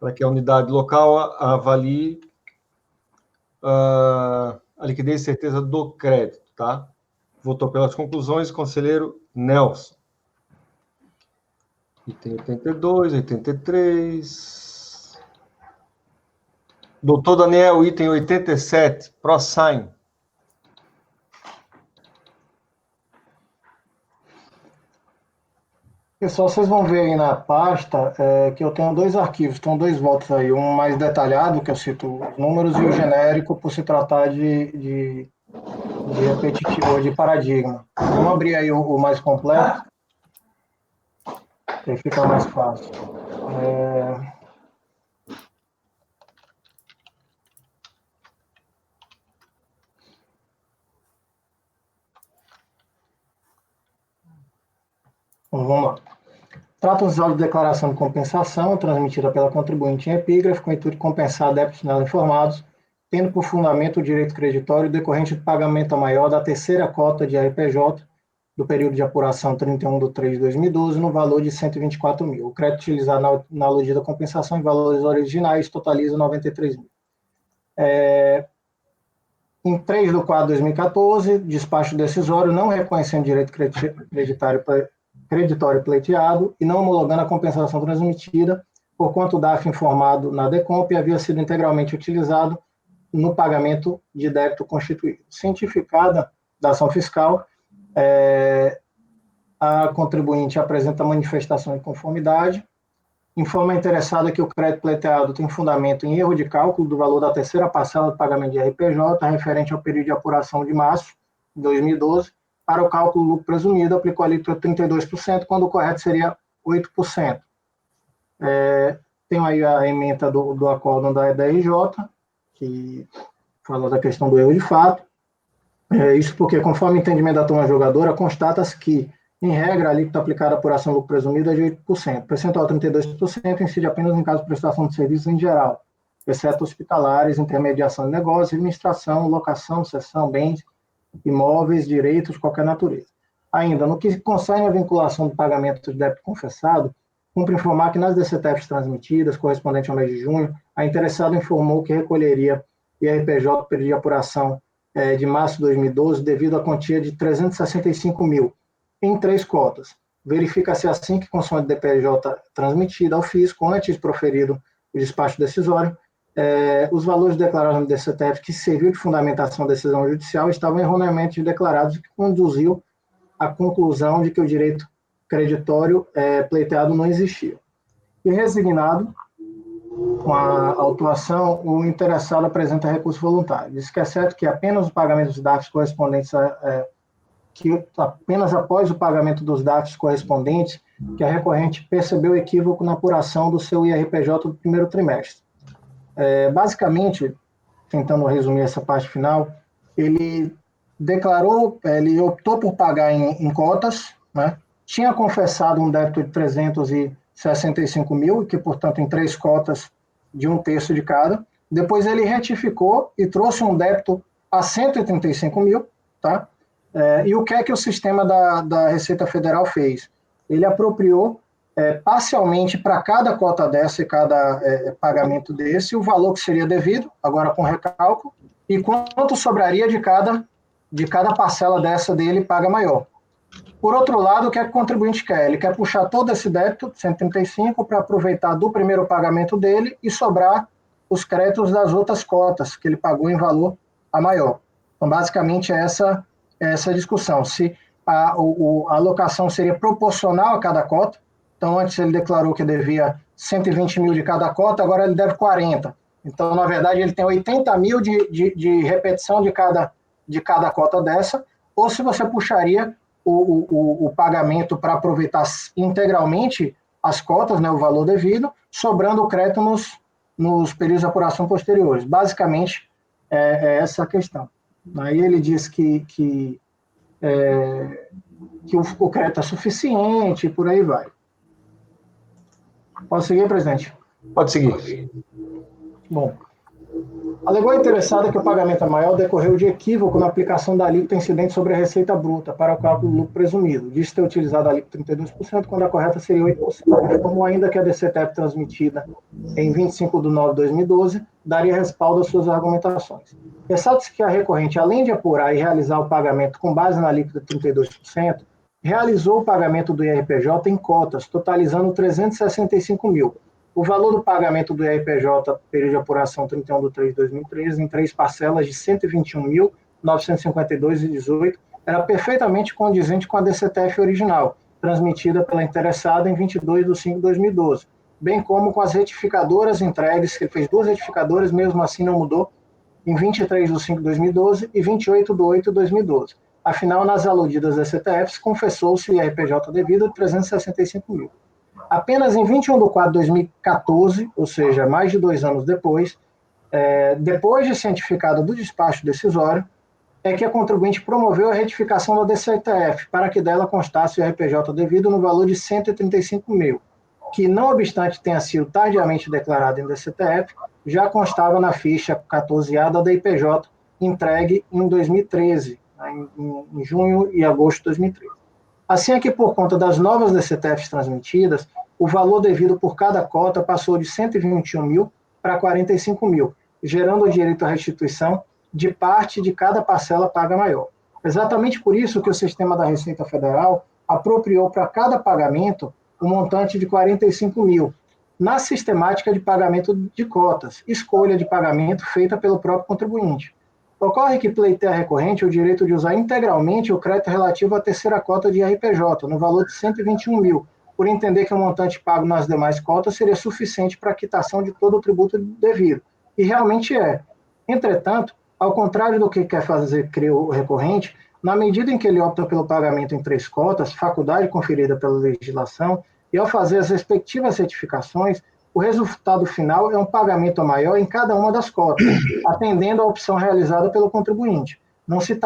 para que a unidade local avalie a liquidez e certeza do crédito, tá? Votou pelas conclusões, conselheiro Nelson. Item 82, 83. Doutor Daniel, item 87, ProSign. Pessoal, vocês vão ver aí na pasta que eu tenho 2 arquivos, tem 2 votos aí, um mais detalhado, que eu cito os números, e o genérico, por se tratar de repetitivo, de paradigma. Vamos abrir aí o mais completo, que aí fica mais fácil. Então, vamos lá. Trata-se de declaração de compensação transmitida pela contribuinte em epígrafe, com o intuito de compensar débitos nela informados, tendo por fundamento o direito creditório decorrente do pagamento a maior da terceira cota de ARPJ do período de apuração 31/3/2012, no valor de 124 mil. O crédito utilizado na aludida compensação em valores originais totaliza 93 mil. Em 3/4/2014, despacho decisório não reconhecendo direito creditório pleiteado e não homologando a compensação transmitida, porquanto o DAF informado na DECOMP havia sido integralmente utilizado no pagamento de débito constituído. Cientificada da ação fiscal, a contribuinte apresenta manifestação de conformidade, informa a interessada que o crédito pleiteado tem fundamento em erro de cálculo do valor da terceira parcela do pagamento de RPJ, referente ao período de apuração de março de 2012, para o cálculo do lucro presumido, aplicou a alíquota 32%, quando o correto seria 8%. Tem aí a ementa do acórdão da RJ, que fala da questão do erro de fato. Isso porque, conforme o entendimento da turma jogadora, constata-se que, em regra, a alíquota aplicada à apuração do lucro presumido é de 8%. O percentual 32% incide apenas em caso de prestação de serviços em geral, exceto hospitalares, intermediação de negócios, administração, locação, cessão, bens, imóveis, direitos de qualquer natureza. Ainda, no que concerne a vinculação do pagamento de débito confessado, cumpre informar que nas DCTFs transmitidas, correspondente ao mês de junho, a interessada informou que recolheria IRPJ do período de apuração de março de 2012 devido à quantia de 365 mil, em 3 cotas. Verifica-se assim que, consoante DPJ transmitida ao fisco, antes proferido o despacho decisório, os valores declarados no DCTF que serviu de fundamentação da decisão judicial estavam erroneamente declarados, o que conduziu à conclusão de que o direito creditório pleiteado não existia. E resignado com a autuação, o interessado apresenta recurso voluntário. Diz que é certo que apenas o pagamento dos DAFs correspondentes que apenas após o pagamento dos DAFs correspondentes que a recorrente percebeu equívoco na apuração do seu IRPJ do primeiro trimestre. Basicamente, tentando resumir essa parte final, ele optou por pagar em cotas, né? Tinha confessado um débito de 365 mil, que, portanto, em 3 cotas de 1/3 de cada. Depois ele retificou e trouxe um débito a 135 mil, tá? E o que é que o sistema da Receita Federal fez? Ele apropriou parcialmente para cada cota dessa e cada pagamento desse, o valor que seria devido, agora com recálculo, e quanto sobraria de cada parcela dessa dele paga maior. Por outro lado, o que é que o contribuinte quer? Ele quer puxar todo esse débito, 135, para aproveitar do primeiro pagamento dele e sobrar os créditos das outras cotas que ele pagou em valor a maior. Então, basicamente, essa discussão. Se a alocação seria proporcional a cada cota. Então, antes ele declarou que devia 120 mil de cada cota, agora ele deve 40. Então, na verdade, ele tem 80 mil de repetição de cada cota dessa, ou se você puxaria o pagamento para aproveitar integralmente as cotas, né, o valor devido, sobrando o crédito nos períodos de apuração posteriores. Basicamente, é essa a questão. Aí ele diz que o crédito é suficiente e por aí vai. Posso seguir, presidente? Pode seguir. Bom, Alegou a interessada que o pagamento maior decorreu de equívoco na aplicação da alíquota incidente sobre a receita bruta para o cálculo do lucro presumido. Diz ter utilizado a alíquota 32%, quando a correta seria 8%. Informou ainda que a DCTF transmitida em 25 de nove de 2012 daria respaldo às suas argumentações. Ressalta-se que a recorrente, além de apurar e realizar o pagamento com base na alíquota 32%, realizou o pagamento do IRPJ em cotas, totalizando 365 mil. O valor do pagamento do IRPJ, período de apuração 31 de 3 de 2013, em 3 parcelas de 121.952,18, era perfeitamente condizente com a DCTF original, transmitida pela interessada em 22 de 5 de 2012, bem como com as retificadoras entregues, que ele fez 2 retificadoras, mesmo assim não mudou, em 23 de 5 de 2012 e 28 de 8 de 2012. Afinal, nas aludidas DCTFs, confessou-se o IRPJ devido de 365 mil. Apenas em 21 de 4 de 2014, ou seja, mais de 2 anos depois, depois de cientificada do despacho decisório, é que a contribuinte promoveu a retificação da DCTF para que dela constasse o IRPJ devido no valor de 135 mil, que, não obstante tenha sido tardiamente declarado em DCTF, já constava na ficha 14A da DIPJ, entregue em 2013, em junho e agosto de 2013. Assim é que, por conta das novas DCTFs transmitidas, o valor devido por cada cota passou de 121 mil para 45 mil, gerando o direito à restituição de parte de cada parcela paga maior. Exatamente por isso que o sistema da Receita Federal apropriou para cada pagamento um montante de 45 mil, na sistemática de pagamento de cotas, escolha de pagamento feita pelo próprio contribuinte. Ocorre que pleiteia recorrente o direito de usar integralmente o crédito relativo à terceira cota de IRPJ, no valor de 121 mil, por entender que o montante pago nas demais cotas seria suficiente para a quitação de todo o tributo devido. E realmente é. Entretanto, ao contrário do que quer fazer crer o recorrente, na medida em que ele opta pelo pagamento em 3 cotas, faculdade conferida pela legislação, e ao fazer as respectivas certificações, o resultado final é um pagamento maior em cada uma das cotas, atendendo à opção realizada pelo contribuinte. Não se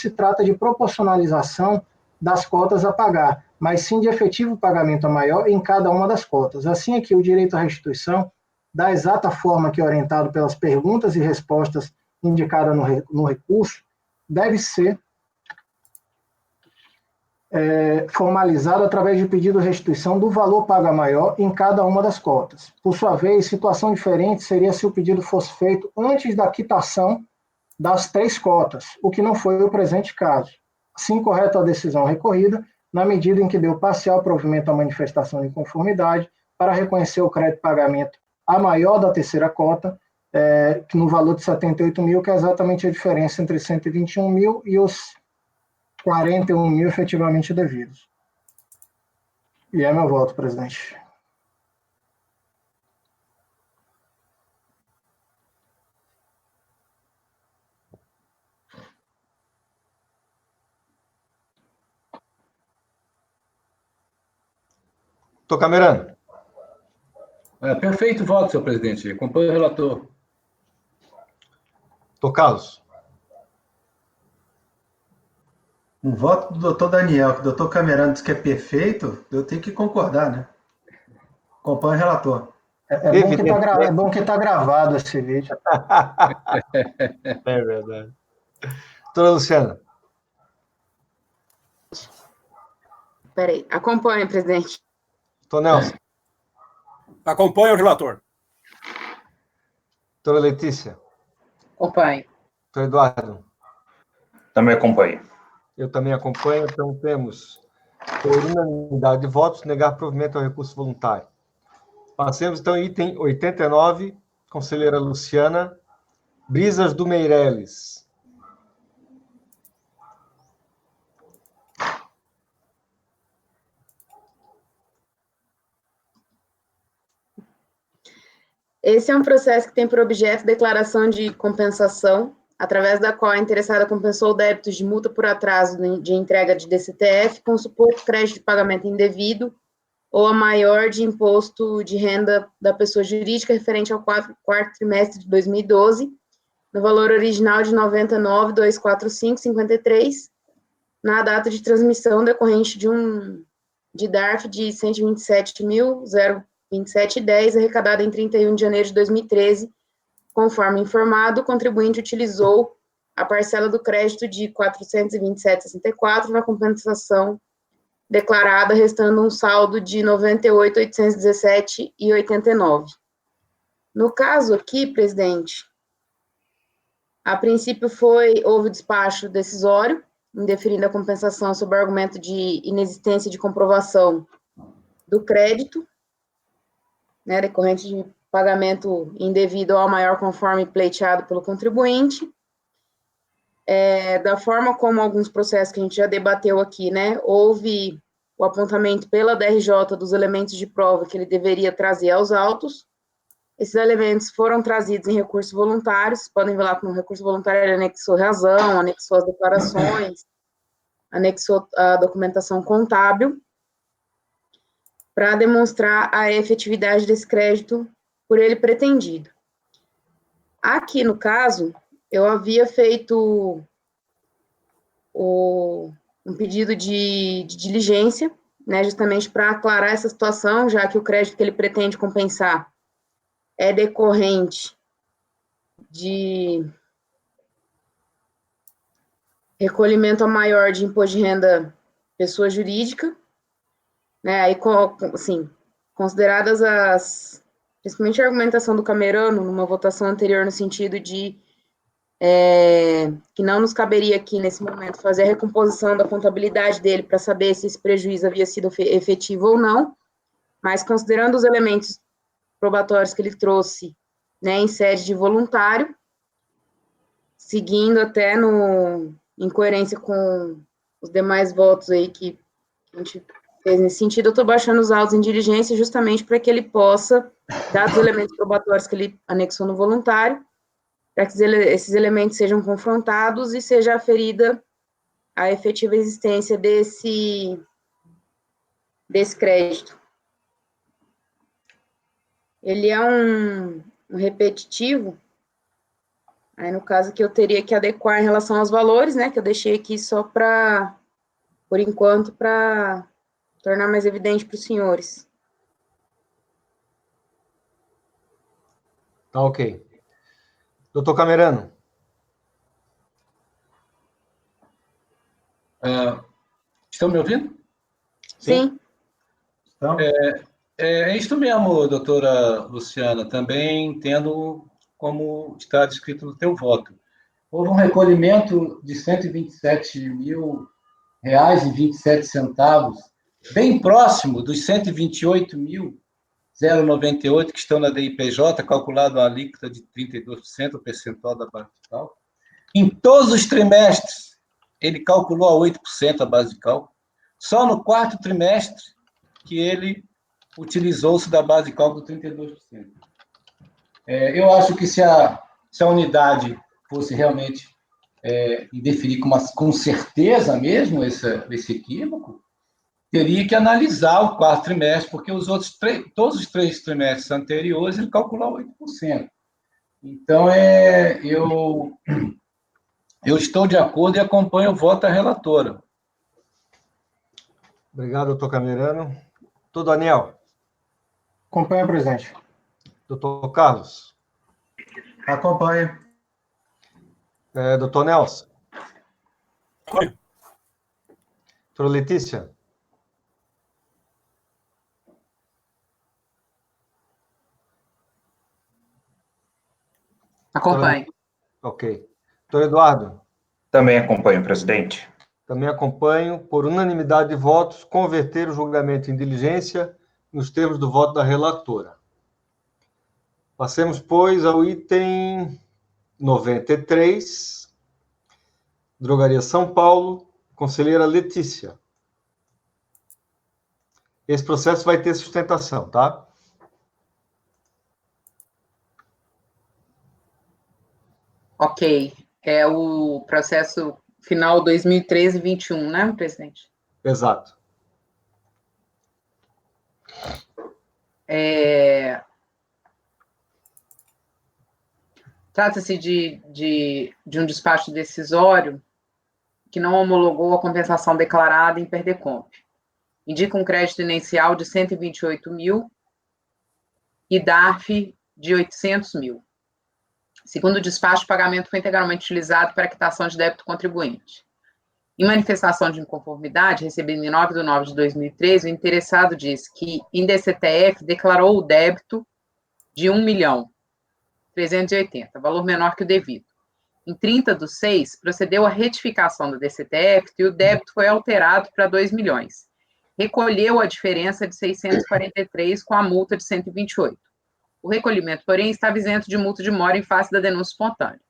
trata de proporcionalização das cotas a pagar, mas sim de efetivo pagamento maior em cada uma das cotas. Assim é que o direito à restituição, da exata forma que é orientado pelas perguntas e respostas indicadas no recurso, deve ser formalizado através de pedido de restituição do valor paga maior em cada uma das cotas. Por sua vez, situação diferente seria se o pedido fosse feito antes da quitação das 3 cotas, o que não foi o presente caso. Assim, correta a decisão recorrida, na medida em que deu parcial provimento à manifestação de inconformidade para reconhecer o crédito de pagamento a maior da terceira cota, no valor de 78 mil, que é exatamente a diferença entre 121 mil e os 41 mil efetivamente devidos. E é meu voto, presidente. Doutor Camerano. Perfeito voto, senhor presidente. Acompanho o relator. Doutor Carlos. Um voto do doutor Daniel, que o doutor Camerano disse que é perfeito, eu tenho que concordar, né? Acompanho o relator. É bom que tá gravado esse vídeo. É verdade. Doutora Luciana. Peraí, acompanho, presidente. Doutor Nelson. Acompanho o relator. Doutora Letícia. Acompanho. Doutor Eduardo. Também acompanho. Eu também acompanho, então temos, por unanimidade de votos, negar provimento ao recurso voluntário. Passemos, então, item 89, conselheira Luciana, Brisas do Meireles. Esse é um processo que tem por objeto declaração de compensação, através da qual a interessada compensou débitos de multa por atraso de entrega de DCTF com suposto crédito de pagamento indevido ou a maior de imposto de renda da pessoa jurídica referente ao quarto trimestre de 2012, no valor original de R$ 99.245,53, na data de transmissão decorrente de DARF de R$ 127.027,10, arrecadada em 31 de janeiro de 2013, Conforme informado, o contribuinte utilizou a parcela do crédito de R$ 427,64 na compensação declarada, restando um saldo de R$ 98.817,89. No caso aqui, presidente, a princípio houve despacho decisório, indeferindo a compensação sob argumento de inexistência de comprovação do crédito, né, decorrente de pagamento indevido ao maior conforme pleiteado pelo contribuinte. Da forma como alguns processos que a gente já debateu aqui, né, houve o apontamento pela DRJ dos elementos de prova que ele deveria trazer aos autos. Esses elementos foram trazidos em recursos voluntários, podem ver lá que no recurso voluntário ele anexou razão, anexou as declarações, anexou a documentação contábil, para demonstrar a efetividade desse crédito por ele pretendido. Aqui, no caso, eu havia feito um pedido de diligência, né, justamente para aclarar essa situação, já que o crédito que ele pretende compensar é decorrente de recolhimento a maior de imposto de renda pessoa jurídica, né, aí, assim, consideradas principalmente a argumentação do Camerano, numa votação anterior, no sentido de que não nos caberia aqui, nesse momento, fazer a recomposição da contabilidade dele para saber se esse prejuízo havia sido efetivo ou não, mas considerando os elementos probatórios que ele trouxe, né, em sede de voluntário, seguindo até em coerência com os demais votos aí que a gente fez nesse sentido, eu estou baixando os autos em diligência justamente para que ele possa, dados os elementos probatórios que ele anexou no voluntário, para que esses elementos sejam confrontados e seja aferida a efetiva existência desse crédito. Ele é um repetitivo, aí no caso que eu teria que adequar em relação aos valores, né, que eu deixei aqui só por enquanto, para tornar mais evidente para os senhores. Tá ok. Doutor Camerano. Estão me ouvindo? Sim. Então, É isso mesmo, doutora Luciana, também entendo como está descrito no teu voto. Houve um recolhimento de R$ 127.000,27, bem próximo dos 128.098 que estão na DIPJ, calculado a alíquota de 32%, o percentual da base de cálculo. Em todos os trimestres, ele calculou a 8% a base de cálculo. Só no quarto trimestre que ele utilizou-se da base de cálculo 32%. Eu acho que se a unidade fosse realmente definir com certeza mesmo esse equívoco, teria que analisar o quarto trimestre, porque todos os 3 trimestres anteriores ele calculou 8%. Então, eu estou de acordo e acompanho o voto da relatora. Obrigado, doutor Camerano. Doutor Daniel. Acompanha, presidente. Doutor Carlos. acompanha. Doutor Nelson. Oi. Doutora Letícia. Acompanhe. Ok. Doutor Eduardo. Também acompanho, presidente. Também acompanho. Por unanimidade de votos, converter o julgamento em diligência nos termos do voto da relatora. Passemos, pois, ao item 93, Drogaria São Paulo, conselheira Letícia. Esse processo vai ter sustentação, tá? Ok. É o processo final 2013-21, né, presidente? Exato. Trata-se de um despacho decisório que não homologou a compensação declarada em Perdecomp. Indica um crédito inicial de 128 mil e DARF de 800 mil. Segundo o despacho, o pagamento foi integralmente utilizado para a quitação de débito contribuinte. Em manifestação de inconformidade, recebida em 9/9/2013, o interessado diz que, em DCTF, declarou o débito de R$ 1.380.000, valor menor que o devido. Em 30/6, procedeu à retificação da DCTF e o débito foi alterado para R$ 2 milhões. Recolheu a diferença de 643 com a multa de 128. O recolhimento, porém, estava isento de multa de mora em face da denúncia espontânea.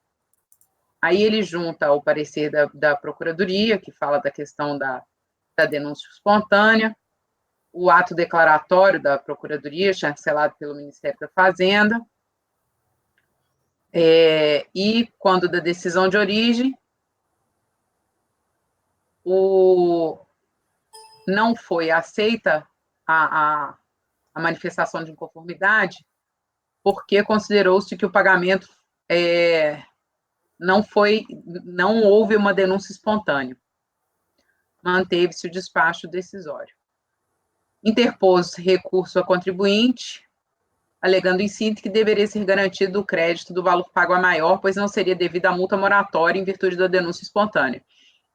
Aí ele junta o parecer da Procuradoria, que fala da questão da denúncia espontânea, o ato declaratório da Procuradoria, chancelado pelo Ministério da Fazenda, e, quando da decisão de origem, não foi aceita a manifestação de inconformidade, porque considerou-se que o pagamento não houve uma denúncia espontânea. Manteve-se o despacho decisório. Interpôs recurso a contribuinte, alegando em síntese que deveria ser garantido o crédito do valor pago a maior, pois não seria devida a multa moratória em virtude da denúncia espontânea,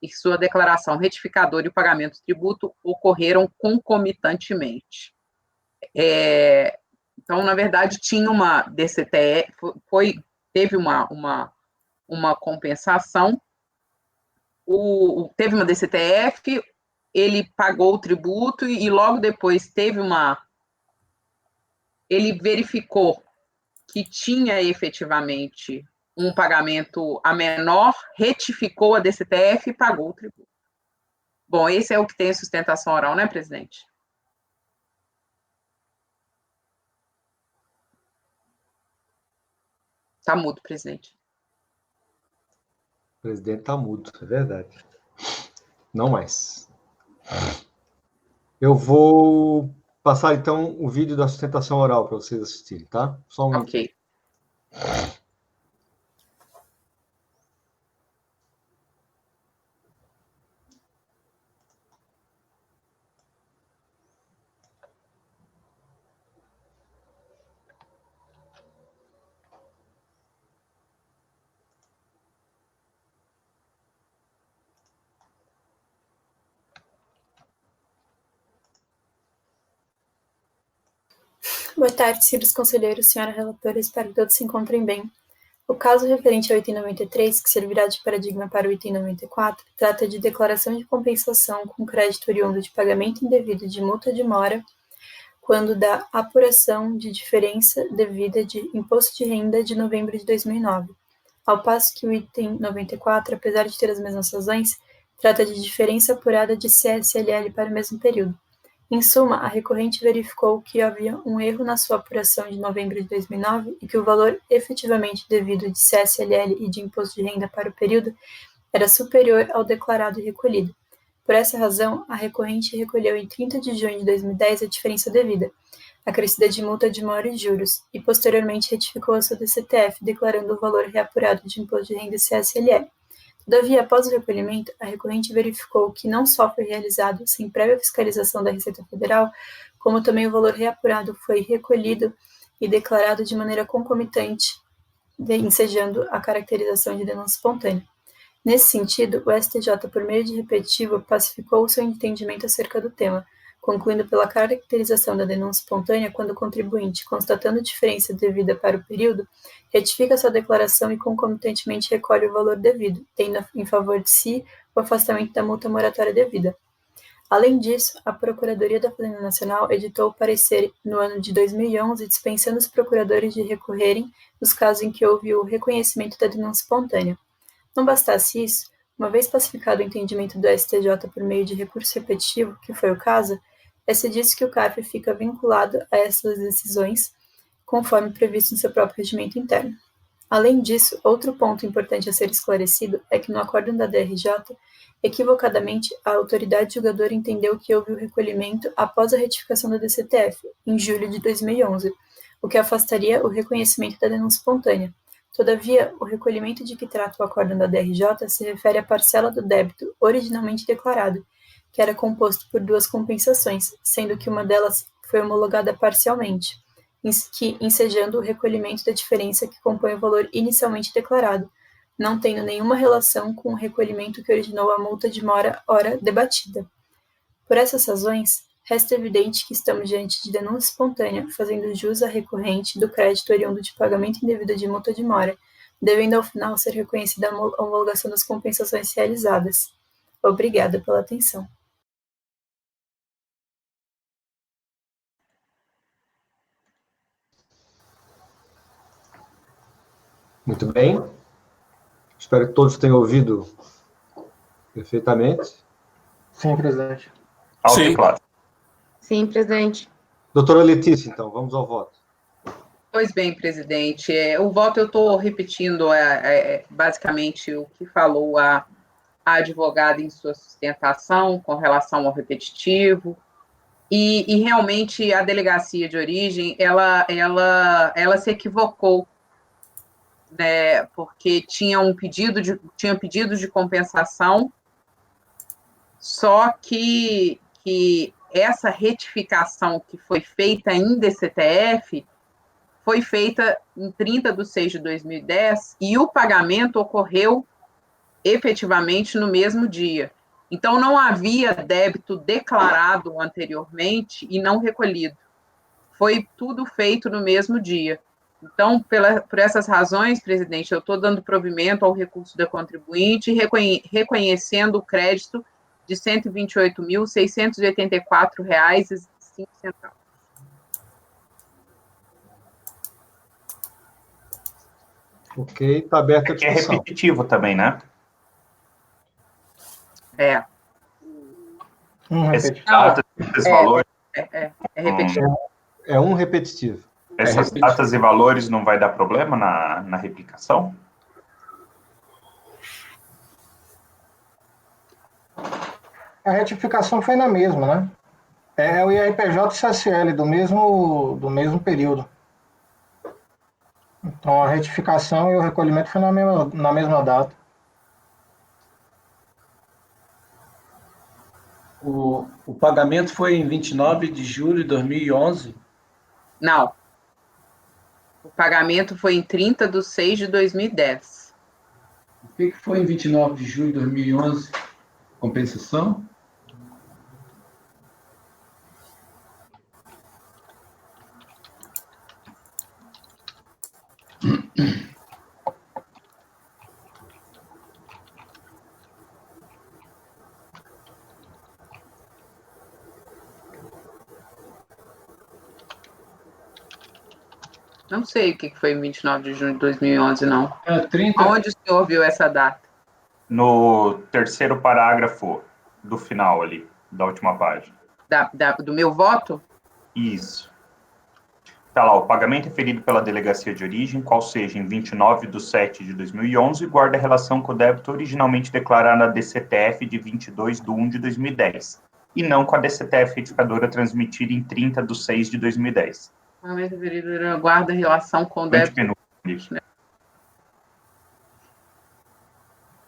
e que sua declaração retificadora e o pagamento do tributo ocorreram concomitantemente. Então, na verdade, tinha uma DCTF, teve uma compensação, teve uma DCTF, ele pagou o tributo e logo depois ele verificou que tinha efetivamente um pagamento a menor, retificou a DCTF e pagou o tributo. Bom, esse é o que tem sustentação oral, né, presidente? Está mudo, presidente. O presidente está mudo, é verdade. Não mais. Eu vou passar, então, o vídeo da sustentação oral para vocês assistirem, tá? Só um minuto. Ok. Boa tarde, senhores conselheiros, senhora relatora, espero que todos se encontrem bem. O caso referente ao item 93, que servirá de paradigma para o item 94, trata de declaração de compensação com crédito oriundo de pagamento indevido de multa de mora, quando da apuração de diferença devida de imposto de renda de novembro de 2009. Ao passo que o item 94, apesar de ter as mesmas razões, trata de diferença apurada de CSLL para o mesmo período. Em suma, a recorrente verificou que havia um erro na sua apuração de novembro de 2009 e que o valor efetivamente devido de CSLL e de imposto de renda para o período era superior ao declarado e recolhido. Por essa razão, a recorrente recolheu em 30 de junho de 2010 a diferença devida, acrescida de multa de mora e juros, e posteriormente retificou a sua DCTF, declarando o valor reapurado de imposto de renda e CSLL. Todavia, após o recolhimento, a recorrente verificou que não só foi realizado sem prévia fiscalização da Receita Federal, como também o valor reapurado foi recolhido e declarado de maneira concomitante, ensejando a caracterização de denúncia espontânea. Nesse sentido, o STJ, por meio de repetitivo, pacificou o seu entendimento acerca do tema, concluindo pela caracterização da denúncia espontânea quando o contribuinte, constatando diferença devida para o período, retifica sua declaração e concomitantemente recolhe o valor devido, tendo em favor de si o afastamento da multa moratória devida. Além disso, a Procuradoria da Fazenda Nacional editou o parecer no ano de 2011, dispensando os procuradores de recorrerem nos casos em que houve o reconhecimento da denúncia espontânea. Não bastasse isso, uma vez pacificado o entendimento do STJ por meio de recurso repetitivo, que foi o caso, se disse que o CARF fica vinculado a essas decisões, conforme previsto em seu próprio regimento interno. Além disso, outro ponto importante a ser esclarecido é que no acórdão da DRJ, equivocadamente, a autoridade julgadora entendeu que houve o recolhimento após a retificação da DCTF, em julho de 2011, o que afastaria o reconhecimento da denúncia espontânea. Todavia, o recolhimento de que trata o acórdão da DRJ se refere à parcela do débito originalmente declarado, que era composto por duas compensações, sendo que uma delas foi homologada parcialmente. ensejando o recolhimento da diferença que compõe o valor inicialmente declarado, não tendo nenhuma relação com o recolhimento que originou a multa de mora-hora debatida. Por essas razões, resta evidente que estamos diante de denúncia espontânea, fazendo jus à recorrente do crédito oriundo de pagamento indevido de multa de mora, devendo ao final ser reconhecida a homologação das compensações realizadas. Obrigada pela atenção. Muito bem. Espero que todos tenham ouvido perfeitamente. Sim, presidente. Alto e claro. Sim, presidente. Doutora Letícia, então, vamos ao voto. Pois bem, presidente. O voto eu estou repetindo basicamente o que falou a advogada em sua sustentação com relação ao repetitivo. E realmente a delegacia de origem, ela se equivocou, né, porque tinha pedido de compensação, só que essa retificação que foi feita em DCTF foi feita em 30/6/2010 e o pagamento ocorreu efetivamente no mesmo dia. Então, não havia débito declarado anteriormente e não recolhido. Foi tudo feito no mesmo dia. Então, por essas razões, presidente, eu estou dando provimento ao recurso da contribuinte, reconhecendo o crédito de R$ 128.684,05. Ok, está aberta a discussão. É repetitivo também, né? Esses valores... É repetitivo. É um repetitivo. Essas datas e valores não vai dar problema na replicação? A retificação foi na mesma, né? É o IRPJ e CSL do mesmo período. Então, a retificação e o recolhimento foi na mesma data. O pagamento foi em 29 de julho de 2011? Não. O pagamento foi em 30/6/2010. O que foi em 29 de julho de 2011? Compensação? Não sei o que foi em 29 de junho de 2011, não. 30... Onde o senhor viu essa data? No terceiro parágrafo do final ali, da última página. Do meu voto? Isso. Está lá, o pagamento referido pela delegacia de origem, qual seja em 29/7/2011, guarda relação com o débito originalmente declarado na DCTF de 22/1/2010, e não com a DCTF retificadora transmitida em 30/6/2010. O pagamento referido guarda relação com o débito.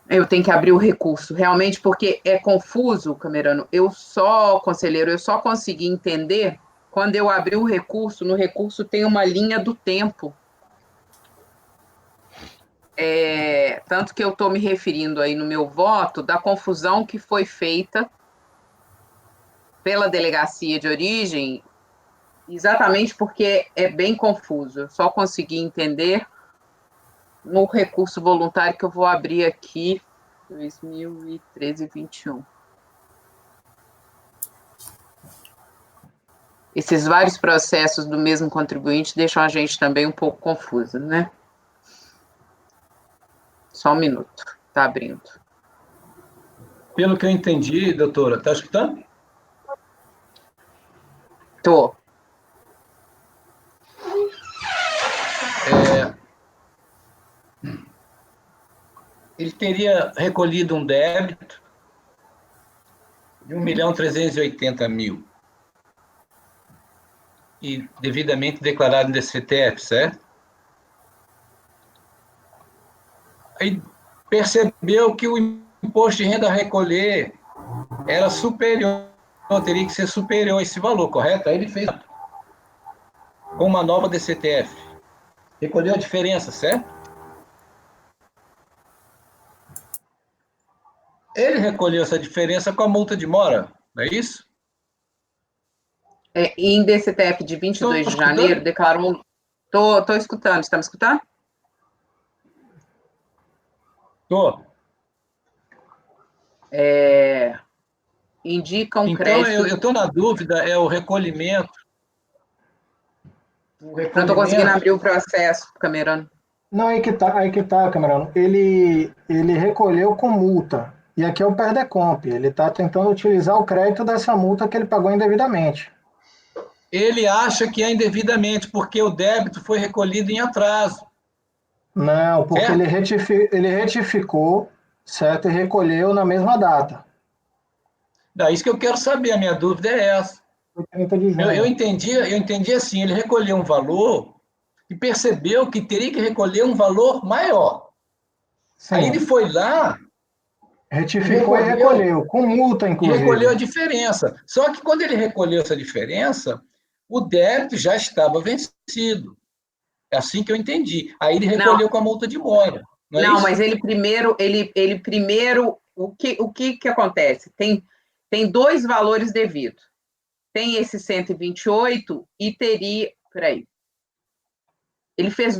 Eu tenho que abrir o recurso, realmente, porque é confuso, Camerano. Conselheiro, eu só consegui entender quando eu abri o recurso. No recurso tem uma linha do tempo. Tanto que eu estou me referindo aí no meu voto da confusão que foi feita pela delegacia de origem, exatamente porque é bem confuso. Eu só consegui entender no recurso voluntário que eu vou abrir aqui, 2013-21. Esses vários processos do mesmo contribuinte deixam a gente também um pouco confusa, né? Só um minuto, está abrindo. Pelo que eu entendi, doutora, está escutando? Estou. Ele teria recolhido um débito de 1.380.000 e devidamente declarado em DCTF, certo? Aí percebeu que o imposto de renda a recolher era superior, teria que ser superior a esse valor, correto? Aí ele fez com uma nova DCTF. Recolheu a diferença, certo? Ele recolheu essa diferença com a multa de mora, não é isso? Em DCTF de 22 de janeiro, declarou... Estou escutando, você está me escutando? Estou. Indica um então, crédito... Então, eu estou na dúvida, é o recolhimento. Não estou conseguindo abrir o processo, Camerano. Não, aí que tá, Camerano. Ele recolheu com multa. E aqui é o PERDECOMP. Ele está tentando utilizar o crédito dessa multa que ele pagou indevidamente. Ele acha que é indevidamente, porque o débito foi recolhido em atraso. Não, porque certo? ele retificou, certo? E recolheu na mesma data. É isso que eu quero saber, a minha dúvida é essa. Foi 30 de junho. Eu entendi assim, ele recolheu um valor e percebeu que teria que recolher um valor maior. Sim. Aí ele foi lá... Retificou e recolheu, com multa, inclusive. E recolheu a diferença. Só que quando ele recolheu essa diferença, o débito já estava vencido. É assim que eu entendi. Aí ele recolheu com a multa de mora. Não, mas ele primeiro, o que acontece? Tem dois valores devidos. Tem esse 128 e teria... Peraí. Ele fez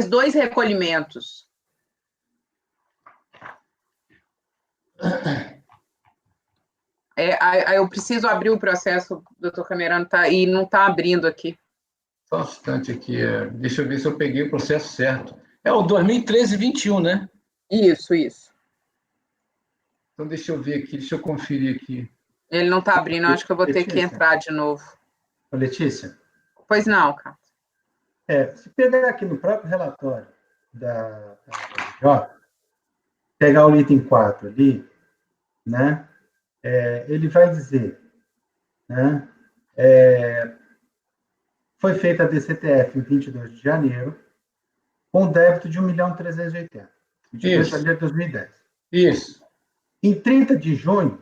dois recolhimentos. Eu preciso abrir o processo, doutor Camerano, e não está abrindo aqui. Só um instante aqui, deixa eu ver se eu peguei o processo certo. É o 2013-21, né? Isso. Então, deixa eu ver aqui, deixa eu conferir aqui. Ele não está abrindo, acho que eu vou ter que entrar de novo. Letícia? Pois não, cara. Se pegar aqui no próprio relatório da pegar o item 4 ali, né? Ele vai dizer, né? Foi feita a DCTF em 22 de janeiro, com débito de 1.380.000. 22 de janeiro de 2010. Isso. Em 30 de junho,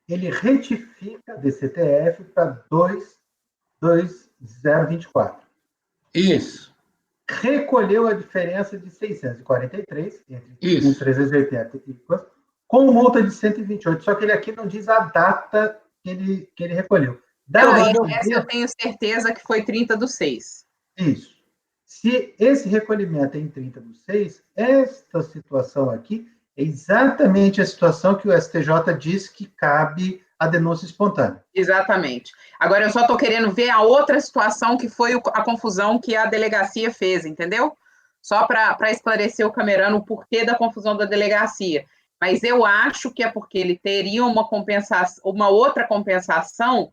ele retifica a DCTF para 2.2024. Isso. Recolheu a diferença de 643 entre 1.380 e com multa de 128. Só que ele aqui não diz a data que ele recolheu. Essa eu tenho certeza que foi 30/6. Isso. Se esse recolhimento é em 30/6, esta situação aqui é exatamente a situação que o STJ diz que cabe a denúncia espontânea. Exatamente. Agora, eu só estou querendo ver a outra situação que foi a confusão que a delegacia fez, entendeu? Só para esclarecer o Camerano o porquê da confusão da delegacia. Mas eu acho que é porque ele teria uma outra compensação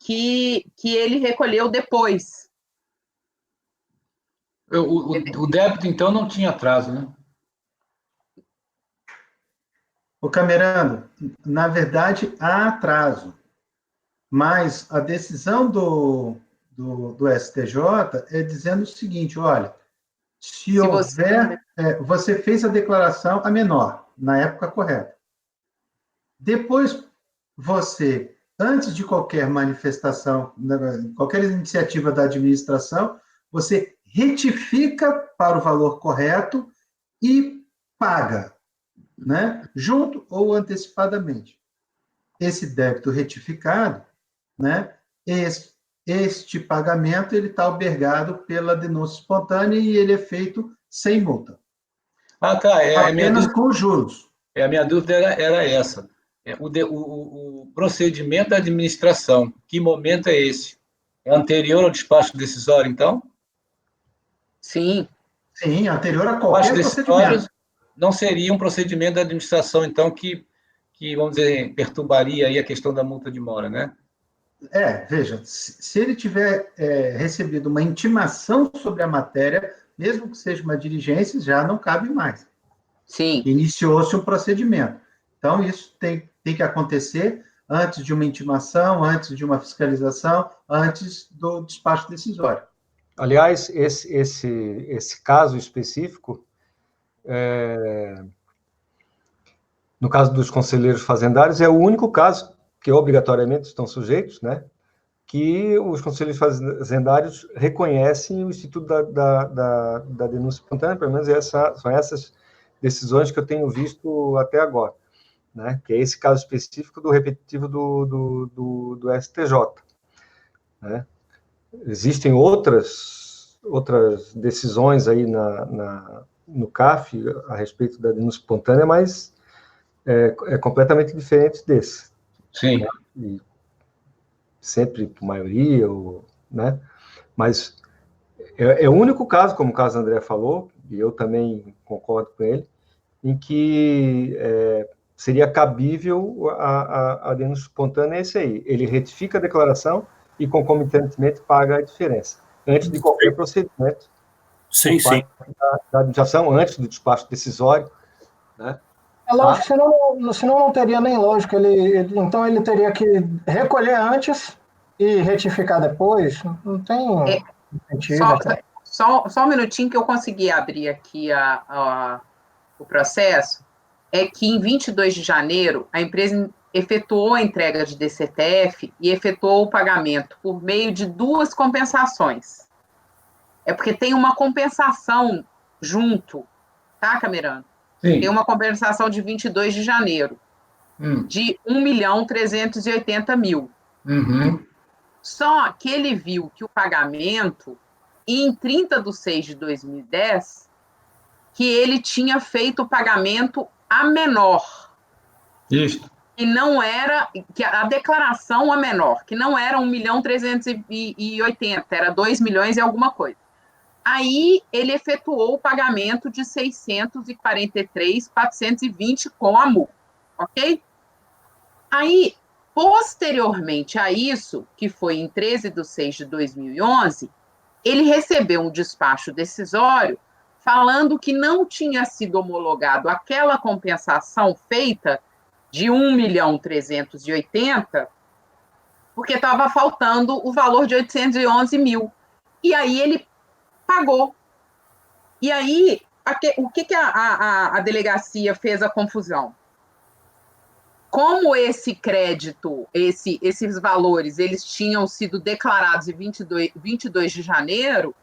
que ele recolheu depois. O débito, então, não tinha atraso, né? O Camerano, na verdade, há atraso, mas a decisão do STJ é dizendo o seguinte, olha, se houver... você fez a declaração a menor, na época correta. Depois, você, antes de qualquer manifestação, qualquer iniciativa da administração, você retifica para o valor correto e paga, né? Junto ou antecipadamente. Esse débito retificado, né? Este pagamento ele está albergado pela denúncia espontânea e ele é feito sem multa. Ah, tá. Apenas com juros. A minha dúvida era essa. O procedimento da administração, que momento é esse? É anterior ao despacho decisório, então? Sim. Sim, anterior a qualquer procedimento. Não seria um procedimento da administração, então, que vamos dizer, perturbaria aí a questão da multa de mora, né? Veja, se ele tiver recebido uma intimação sobre a matéria, mesmo que seja uma diligência, já não cabe mais. Sim. Iniciou-se um procedimento. Então, isso tem que acontecer antes de uma intimação, antes de uma fiscalização, antes do despacho decisório. Aliás, esse caso específico, no caso dos conselheiros fazendários, é o único caso que obrigatoriamente estão sujeitos, né, que os conselhos fazendários reconhecem o instituto da denúncia espontânea, pelo menos são essas decisões que eu tenho visto até agora, né? Que é esse caso específico do repetitivo do STJ. Né? Existem outras decisões aí no CAF a respeito da denúncia espontânea, mas é completamente diferente desse. Sim. Né? E sempre por maioria, né? Mas é o único caso, como o caso André falou, e eu também concordo com ele, em que seria cabível a denúncia espontânea, é esse aí. Ele retifica a declaração e, concomitantemente, paga a diferença, antes de qualquer procedimento. Sim, sim. Da administração, antes do despacho decisório, né? É lógico, senão não teria nem lógica. Então ele teria que recolher antes e retificar depois. Não tem sentido. Só um minutinho que eu consegui abrir aqui o processo. É que em 22 de janeiro, a empresa efetuou a entrega de DCTF e efetuou o pagamento por meio de 2 compensações. É porque tem uma compensação junto, tá, Camerano? Sim. Tem uma compensação de 22 de janeiro, de 1.380.000. Uhum. Só que ele viu que o pagamento, em 30/6/2010, que ele tinha feito o pagamento a menor. Isso. E não era, que a declaração a menor, que não era 1.380.000, era 2 milhões e alguma coisa. Aí ele efetuou o pagamento de 643.420 com a multa, ok? Aí, posteriormente a isso, que foi em 13/6/2011, ele recebeu um despacho decisório falando que não tinha sido homologado aquela compensação feita de 1.380.000, porque estava faltando o valor de 811.000. E aí ele pagou. E aí, o que a delegacia fez a confusão? Como esse crédito, esses valores, eles tinham sido declarados em 22 de janeiro,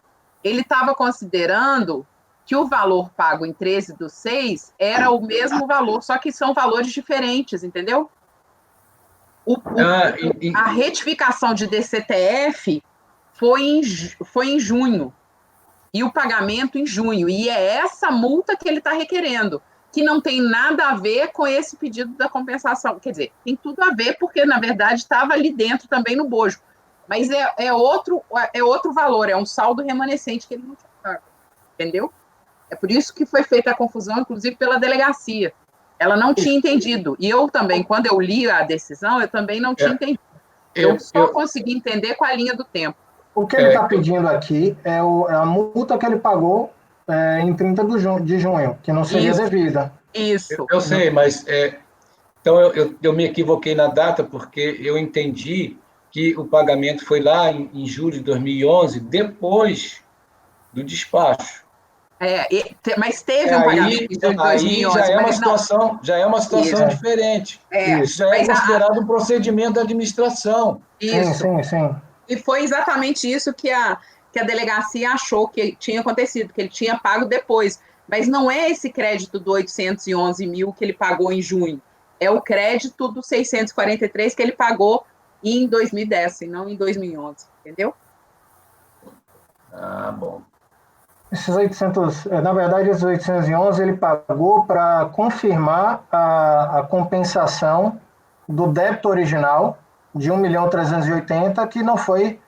ele estava considerando que o valor pago em 13/6 era o mesmo valor, só que são valores diferentes, entendeu? A retificação de DCTF foi em junho, e o pagamento em junho, e é essa multa que ele está requerendo, que não tem nada a ver com esse pedido da compensação. Quer dizer, tem tudo a ver, porque, na verdade, estava ali dentro também no bojo. Mas é outro valor, é um saldo remanescente que ele não tinha pago. Entendeu? É por isso que foi feita a confusão, inclusive pela delegacia. Ela não tinha entendido. E eu também, quando eu li a decisão, eu também não tinha entendido. Eu só consegui entender com a linha do tempo. O que ele está pedindo aqui é a multa que ele pagou em 30 de junho, que não seria devida. Isso. Eu sei, mas então eu me equivoquei na data, porque eu entendi que o pagamento foi lá em julho de 2011, depois do despacho. Mas teve um pagamento em 2011. Aí já é uma situação diferente. Isso já é considerado um procedimento da administração. Isso. Sim. E foi exatamente isso que a delegacia achou que tinha acontecido, que ele tinha pago depois. Mas não é esse crédito do 811.000 que ele pagou em junho. É o crédito do 643 que ele pagou em 2010, e não em 2011. Entendeu? Ah, bom. Esses 800, na verdade, esses 811 ele pagou para confirmar a compensação do débito original de 1.380.000, que não foi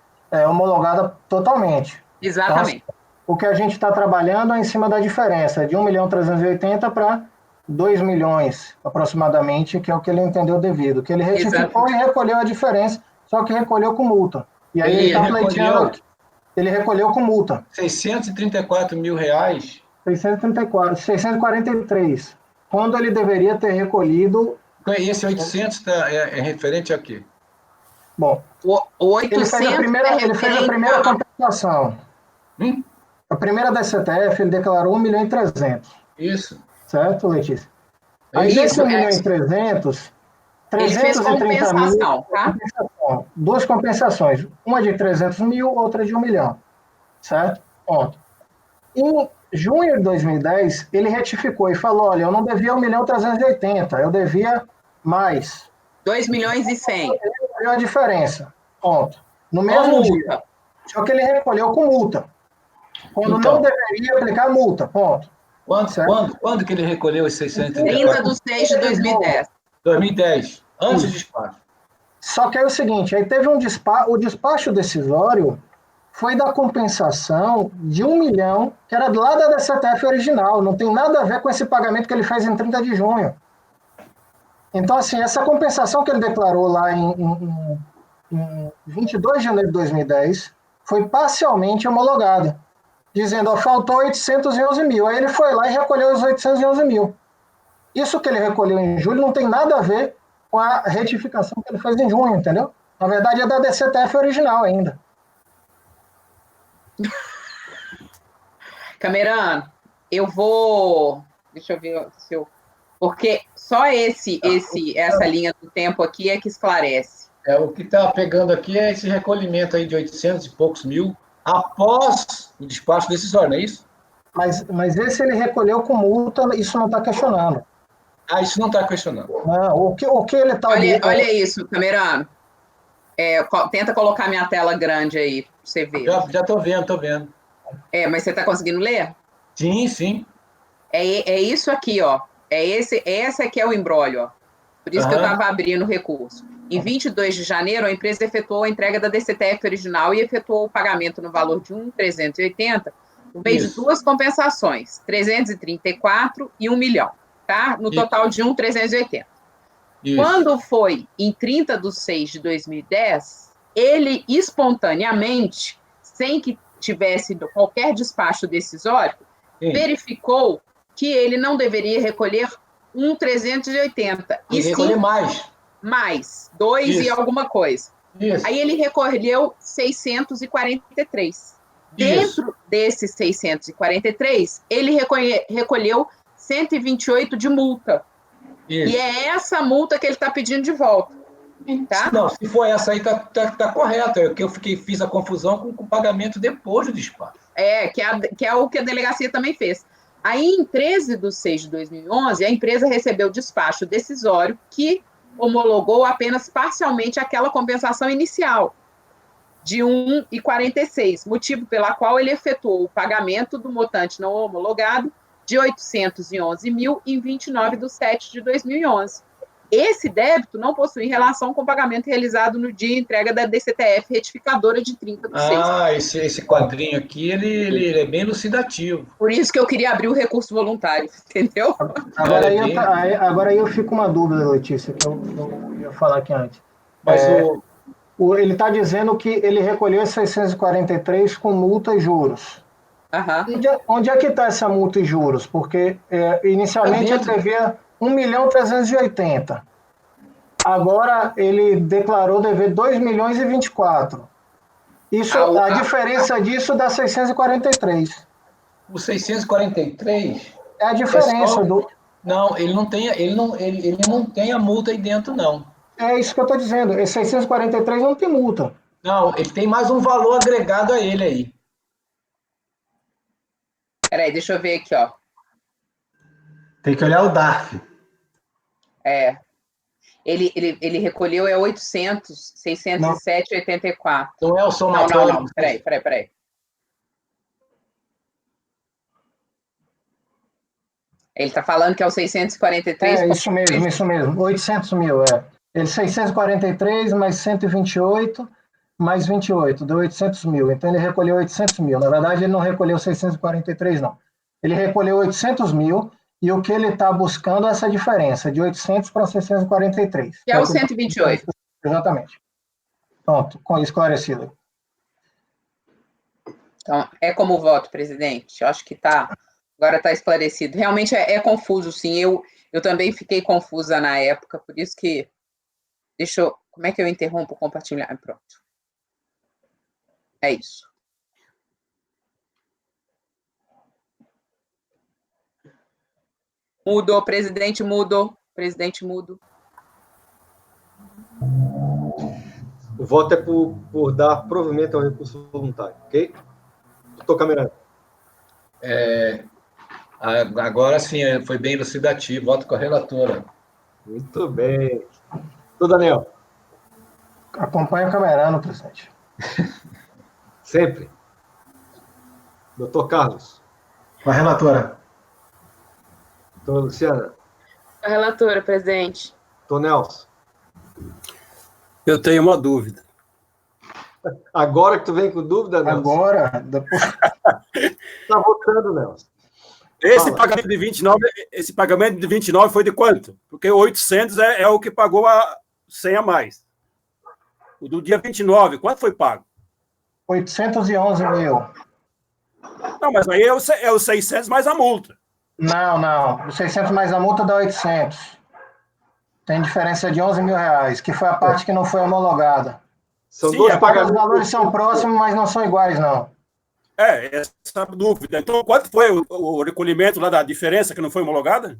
homologada totalmente. Exatamente. Então, o que a gente está trabalhando é em cima da diferença de 1.380.000 para 2 milhões, aproximadamente, que é o que ele entendeu devido. Que ele retificou e recolheu a diferença, só que recolheu com multa. E aí ele está pleiteando... Ele recolheu com multa. 634 mil reais? 643. Quando ele deveria ter recolhido... E esse 800 é referente a quê? Bom, o 800 ele fez a primeira compensação. A primeira da DCTF, ele declarou 1.300.000. Isso. Certo, Letícia? Aí, desse 1.300.000, Ele fez 330 mil, compensação, tá? duas compensações, uma de 300 mil, outra de 1 milhão, certo? Ponto. Em junho de 2010, ele retificou e falou, olha, eu não devia 1.380.000, eu devia mais. 2 milhões e 100. Olha a diferença, ponto. No Com mesmo dia. multa. Só que ele recolheu com multa, quando Então. não deveria aplicar multa, ponto. Quando que ele recolheu os 30 de 6 de 2010. 2010, antes do Isso. despacho. Só que é o seguinte, aí teve o despacho decisório foi da compensação de 1 milhão, que era lá da DCTF original, não tem nada a ver com esse pagamento que ele fez em 30 de junho. Então, assim, essa compensação que ele declarou lá em 22 de janeiro de 2010 foi parcialmente homologada, dizendo, ó, faltou 811 mil. Aí ele foi lá e recolheu os 811 mil. Isso que ele recolheu em julho não tem nada a ver com a retificação que ele fez em junho, entendeu? Na verdade, é da DCTF original ainda. Camerano, eu vou... Deixa eu ver se eu... Porque só essa linha do tempo aqui é que esclarece. O que está pegando aqui é esse recolhimento aí de 800 e poucos mil após o despacho decisório, não é isso? Mas esse ele recolheu com multa, isso não está questionando. Ah, isso não está questionando. Não, o que ele está... Olha isso, Camerano. Tenta colocar minha tela grande aí, para você ver. Já estou vendo. Mas você está conseguindo ler? Sim, sim. É isso aqui, ó. Esse aqui é o imbróglio, ó. Por isso que eu estava abrindo o recurso. Em 22 de janeiro, a empresa efetuou a entrega da DCTF original e efetuou o pagamento no valor de 1.380 por meio de duas compensações, 334 e 1 milhão, tá? No total de 1.380. Quando foi em 30 de 6 de 2010, ele espontaneamente, sem que tivesse qualquer despacho decisório, verificou que ele não deveria recolher 1.380. E recolher mais. Mais, 2 e alguma coisa. Isso. Aí ele recolheu 643. Dentro desses 643, ele recolheu 128 de multa. Isso. E é essa multa que ele está pedindo de volta. Tá? Não, se for essa aí, tá correto. É que eu fiz a confusão com o pagamento depois do despacho. Que é o que a delegacia também fez. Aí, em 13 de 6 de 2011, a empresa recebeu despacho decisório que homologou apenas parcialmente aquela compensação inicial de 1,46, motivo pela qual ele efetuou o pagamento do montante não homologado de 811 mil em 29 de 7 de 2011. Esse débito não possui relação com o pagamento realizado no dia de entrega da DCTF retificadora de 30 de 6. Ah, esse quadrinho aqui, ele é bem elucidativo. Por isso que eu queria abrir o recurso voluntário, entendeu? Agora aí eu fico com uma dúvida, Letícia, que eu ia falar aqui antes. Mas ele está dizendo que ele recolheu 643 com multa e juros. Onde é que está essa multa e juros? Porque inicialmente ele devia 1.380.000. Agora ele declarou dever 2.024.000. A diferença disso dá 643. O 643 é a diferença do... Não, ele não tem a multa aí dentro, não. É isso que eu estou dizendo. Esse 643 não tem multa. Não, ele tem mais um valor agregado a ele aí. Peraí, deixa eu ver aqui, ó. Tem que olhar o DARF. Ele recolheu 800, 607,84. Não é o somatório? Não. Peraí. Ele está falando que é o 643. Isso mesmo. 800 mil, Ele 643 mais 128 mais 28, deu 800 mil. Então ele recolheu 800 mil. Na verdade, ele não recolheu 643, não. Ele recolheu 800 mil e o que ele está buscando é essa diferença, de 800 para 643. Que é o 128. Exatamente. Pronto, com esclarecido. Então, é como voto, presidente. Eu acho que agora está esclarecido. Realmente é confuso, sim. Eu também fiquei confusa na época, por isso que... Como é que eu interrompo o compartilhar? Pronto. É isso. Presidente mudo. voto é por dar provimento ao recurso voluntário, ok? Doutor Camerano. Agora sim, foi bem elucidativo. Voto com a relatora. Muito bem. Doutor Daniel. Acompanha o Camerano, presidente. Sempre. Doutor Carlos. Com a relatora. Doutora Luciana. A relatora, presidente. Doutor Nelson. Eu tenho uma dúvida. Agora que tu vem com dúvida, Nelson? Agora, depois... Está votando, Nelson. Esse pagamento de 29 foi de quanto? Porque 800 é o que pagou a 100 a mais. O do dia 29, quanto foi pago? 811 mil. Não, mas aí é os 600 mais a multa. Não. Os 600 mais a multa dá 800. Tem diferença de 11 mil reais, que foi a parte que não foi homologada. São Sim, dois Os pagamentos. valores são próximos, mas não são iguais, não. Essa dúvida. Então, quanto foi o recolhimento lá da diferença que não foi homologada?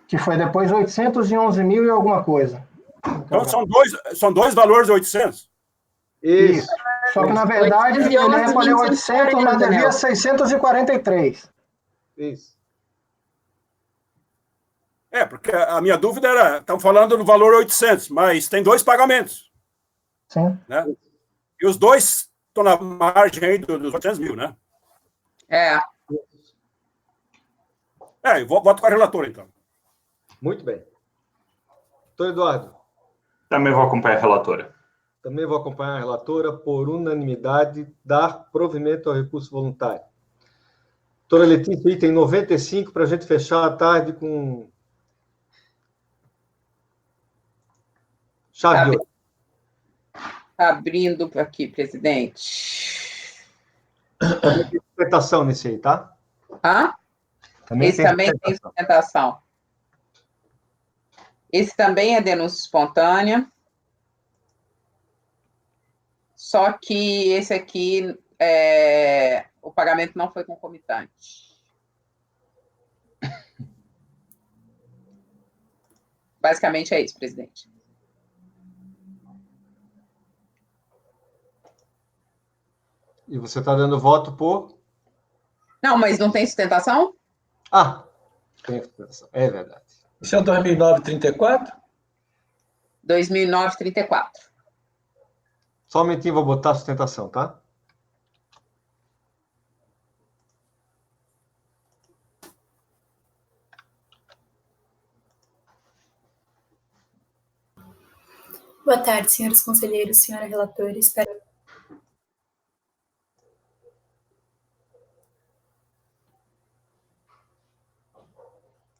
Que foi depois 811 mil e alguma coisa. Então, são dois valores de 800. Isso. Só que, na verdade, ele recolheu 800, mas devia 643. Isso. Porque a minha dúvida era, estamos falando do valor 800, mas tem dois pagamentos. Sim. Né? E os dois estão na margem aí dos 800 mil, né? Eu voto com a relatora, então. Muito bem. Doutor Eduardo. Também vou acompanhar a relatora. Também vou acompanhar a relatora por unanimidade, dar provimento ao recurso voluntário. Doutora Letícia, item 95, para a gente fechar a tarde com chave de ouro. Abrindo aqui, presidente. Também tem sustentação nesse aí, tá? Esse também tem sustentação. Esse também é denúncia espontânea. Só que esse aqui, o pagamento não foi concomitante. Basicamente é isso, presidente. E você está dando voto por? Não, mas não tem sustentação? Tem sustentação. É verdade. Esse é o 2009-34? 2009-34. Só um momentinho, vou botar a sustentação, tá? Boa tarde, senhores conselheiros, senhora relatora. Espero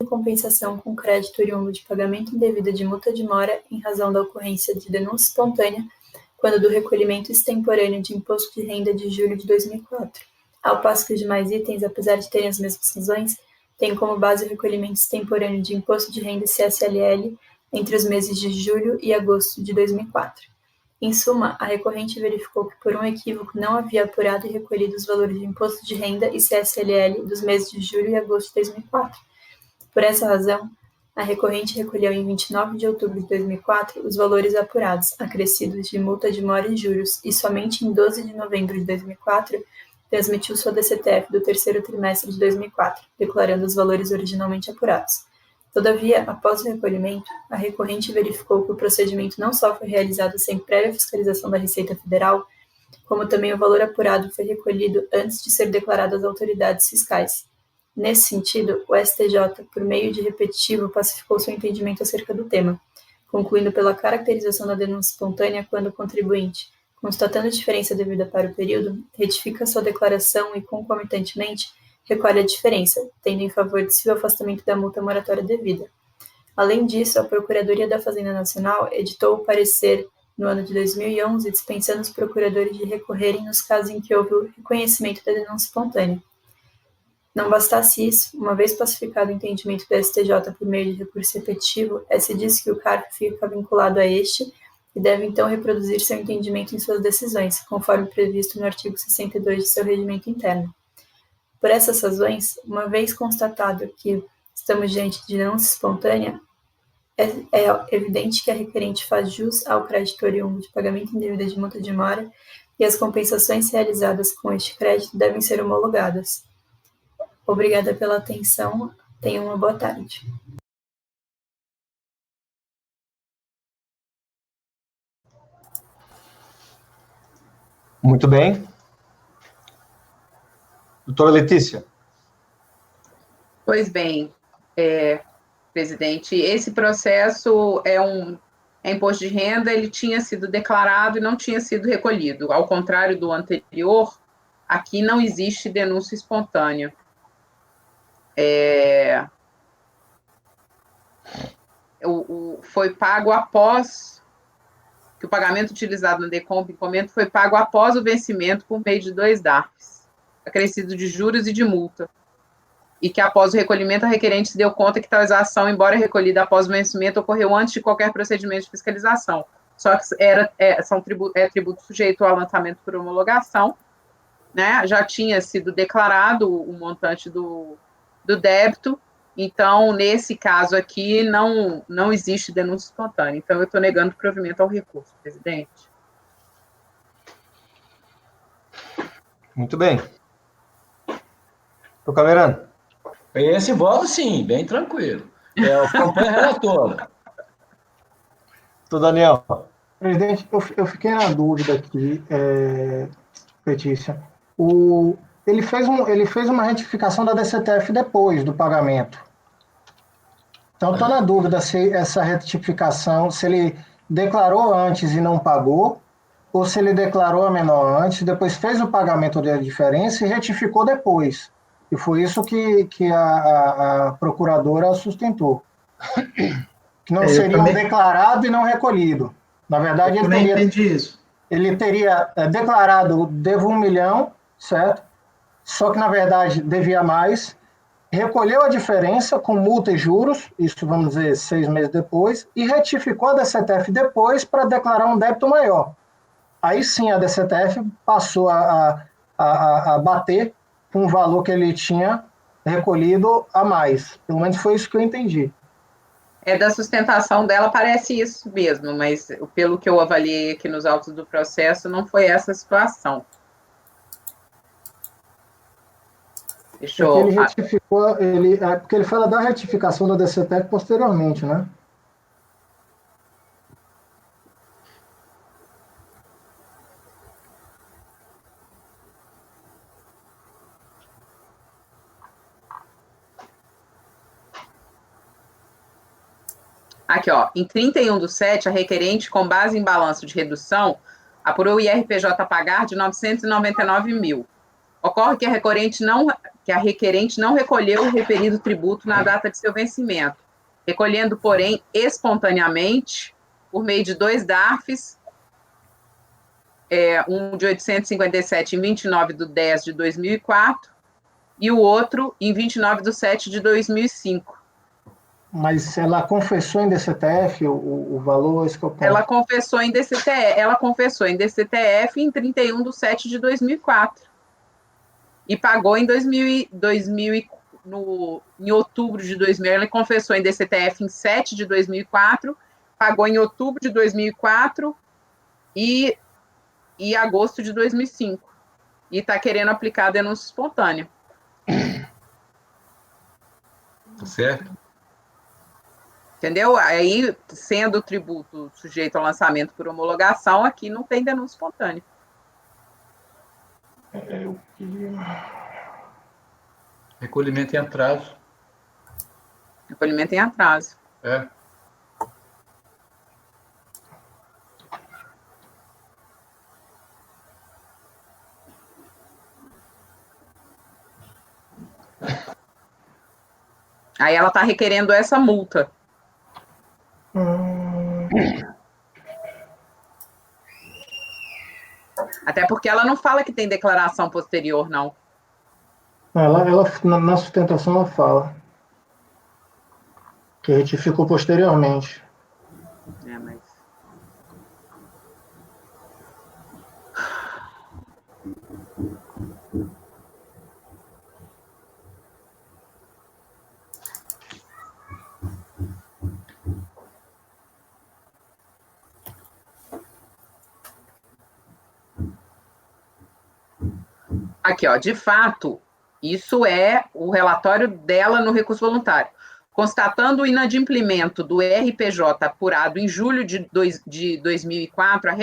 compensação com crédito oriundo de pagamento indevido de multa de mora em razão da ocorrência de denúncia espontânea quando do recolhimento extemporâneo de imposto de renda de julho de 2004. Ao passo que os demais itens, apesar de terem as mesmas razões, têm como base o recolhimento extemporâneo de imposto de renda CSLL entre os meses de julho e agosto de 2004. Em suma, a recorrente verificou que por um equívoco não havia apurado e recolhido os valores de imposto de renda e CSLL dos meses de julho e agosto de 2004. Por essa razão, a recorrente recolheu em 29 de outubro de 2004 os valores apurados, acrescidos de multa de mora e juros, e somente em 12 de novembro de 2004 transmitiu sua DCTF do terceiro trimestre de 2004, declarando os valores originalmente apurados. Todavia, após o recolhimento, a recorrente verificou que o procedimento não só foi realizado sem prévia fiscalização da Receita Federal, como também o valor apurado foi recolhido antes de ser declarado às autoridades fiscais. Nesse sentido, o STJ, por meio de repetitivo, pacificou seu entendimento acerca do tema, concluindo pela caracterização da denúncia espontânea quando o contribuinte, constatando a diferença devida para o período, retifica sua declaração e, concomitantemente, recolhe a diferença, tendo em favor de si o afastamento da multa moratória devida. Além disso, a Procuradoria da Fazenda Nacional editou o parecer no ano de 2011, dispensando os procuradores de recorrerem nos casos em que houve o reconhecimento da denúncia espontânea. Não bastasse isso, uma vez pacificado o entendimento do STJ por meio de recurso repetitivo, se diz que o CARF fica vinculado a este e deve então reproduzir seu entendimento em suas decisões, conforme previsto no artigo 62 de seu regimento interno. Por essas razões, uma vez constatado que estamos diante de denúncia espontânea, É evidente que a requerente faz jus ao crédito oriundo de pagamento indevido de multa de mora e as compensações realizadas com este crédito devem ser homologadas. Obrigada pela atenção. Tenha uma boa tarde. Muito bem. Doutora Letícia. Pois bem, presidente, esse processo é imposto de renda, ele tinha sido declarado e não tinha sido recolhido. Ao contrário do anterior, aqui não existe denúncia espontânea. Foi pago após que o pagamento utilizado no decomprimento foi pago após o vencimento por meio de 2 DARFs, acrescido de juros e de multa, e que após o recolhimento a requerente se deu conta que tal exação, embora recolhida após o vencimento, ocorreu antes de qualquer procedimento de fiscalização, só que é tributo sujeito ao lançamento por homologação, né? Já tinha sido declarado o montante do débito. Então, nesse caso aqui, não existe denúncia espontânea. Então, eu estou negando provimento ao recurso, presidente. Muito bem. Doutor Camerano. Esse voto, sim, bem tranquilo. Acompanha a relatora. Doutor Daniel. Presidente, eu fiquei na dúvida aqui, Letícia. Ele fez uma retificação da DCTF depois do pagamento. Então, estou na dúvida se essa retificação, se ele declarou antes e não pagou, ou se ele declarou a menor antes, depois fez o pagamento da diferença e retificou depois. E foi isso que a procuradora sustentou. Que não seria declarado e não recolhido. Na verdade, ele teria declarado, devo 1 milhão, certo? Só que, na verdade, devia mais, recolheu a diferença com multa e juros, isso vamos dizer 6 meses depois, e retificou a DCTF depois para declarar um débito maior. Aí sim a DCTF passou a bater com o valor que ele tinha recolhido a mais. Pelo menos foi isso que eu entendi. Da sustentação dela parece isso mesmo, mas pelo que eu avaliei aqui nos autos do processo, não foi essa a situação. Ele retificou, porque ele fala da retificação da DCTF posteriormente, né? Aqui, ó, em 31/7, a requerente, com base em balanço de redução, apurou o IRPJ a pagar de 999 mil. Ocorre que a requerente não recolheu o referido tributo na data de seu vencimento, recolhendo, porém, espontaneamente, por meio de 2 DARFs, um de 857 em 29/10/2004 e o outro em 29/7/2005. Mas ela confessou em DCTF o valor? Ela confessou em DCTF em 31/7/2004. E pagou em em outubro de 2000, ela confessou em DCTF em 7 de 2004, pagou em outubro de 2004 e agosto de 2005. E está querendo aplicar a denúncia espontânea. Certo? Entendeu? Aí, sendo o tributo sujeito ao lançamento por homologação, aqui não tem denúncia espontânea. Recolhimento em atraso. Recolhimento em atraso. Aí ela está requerendo essa multa. Até porque ela não fala que tem declaração posterior, não. Ela na sustentação ela fala que retificou posteriormente. Mas... Aqui, ó, de fato, isso é o relatório dela no recurso voluntário. Constatando o inadimplemento do RPJ apurado em julho de 2004, a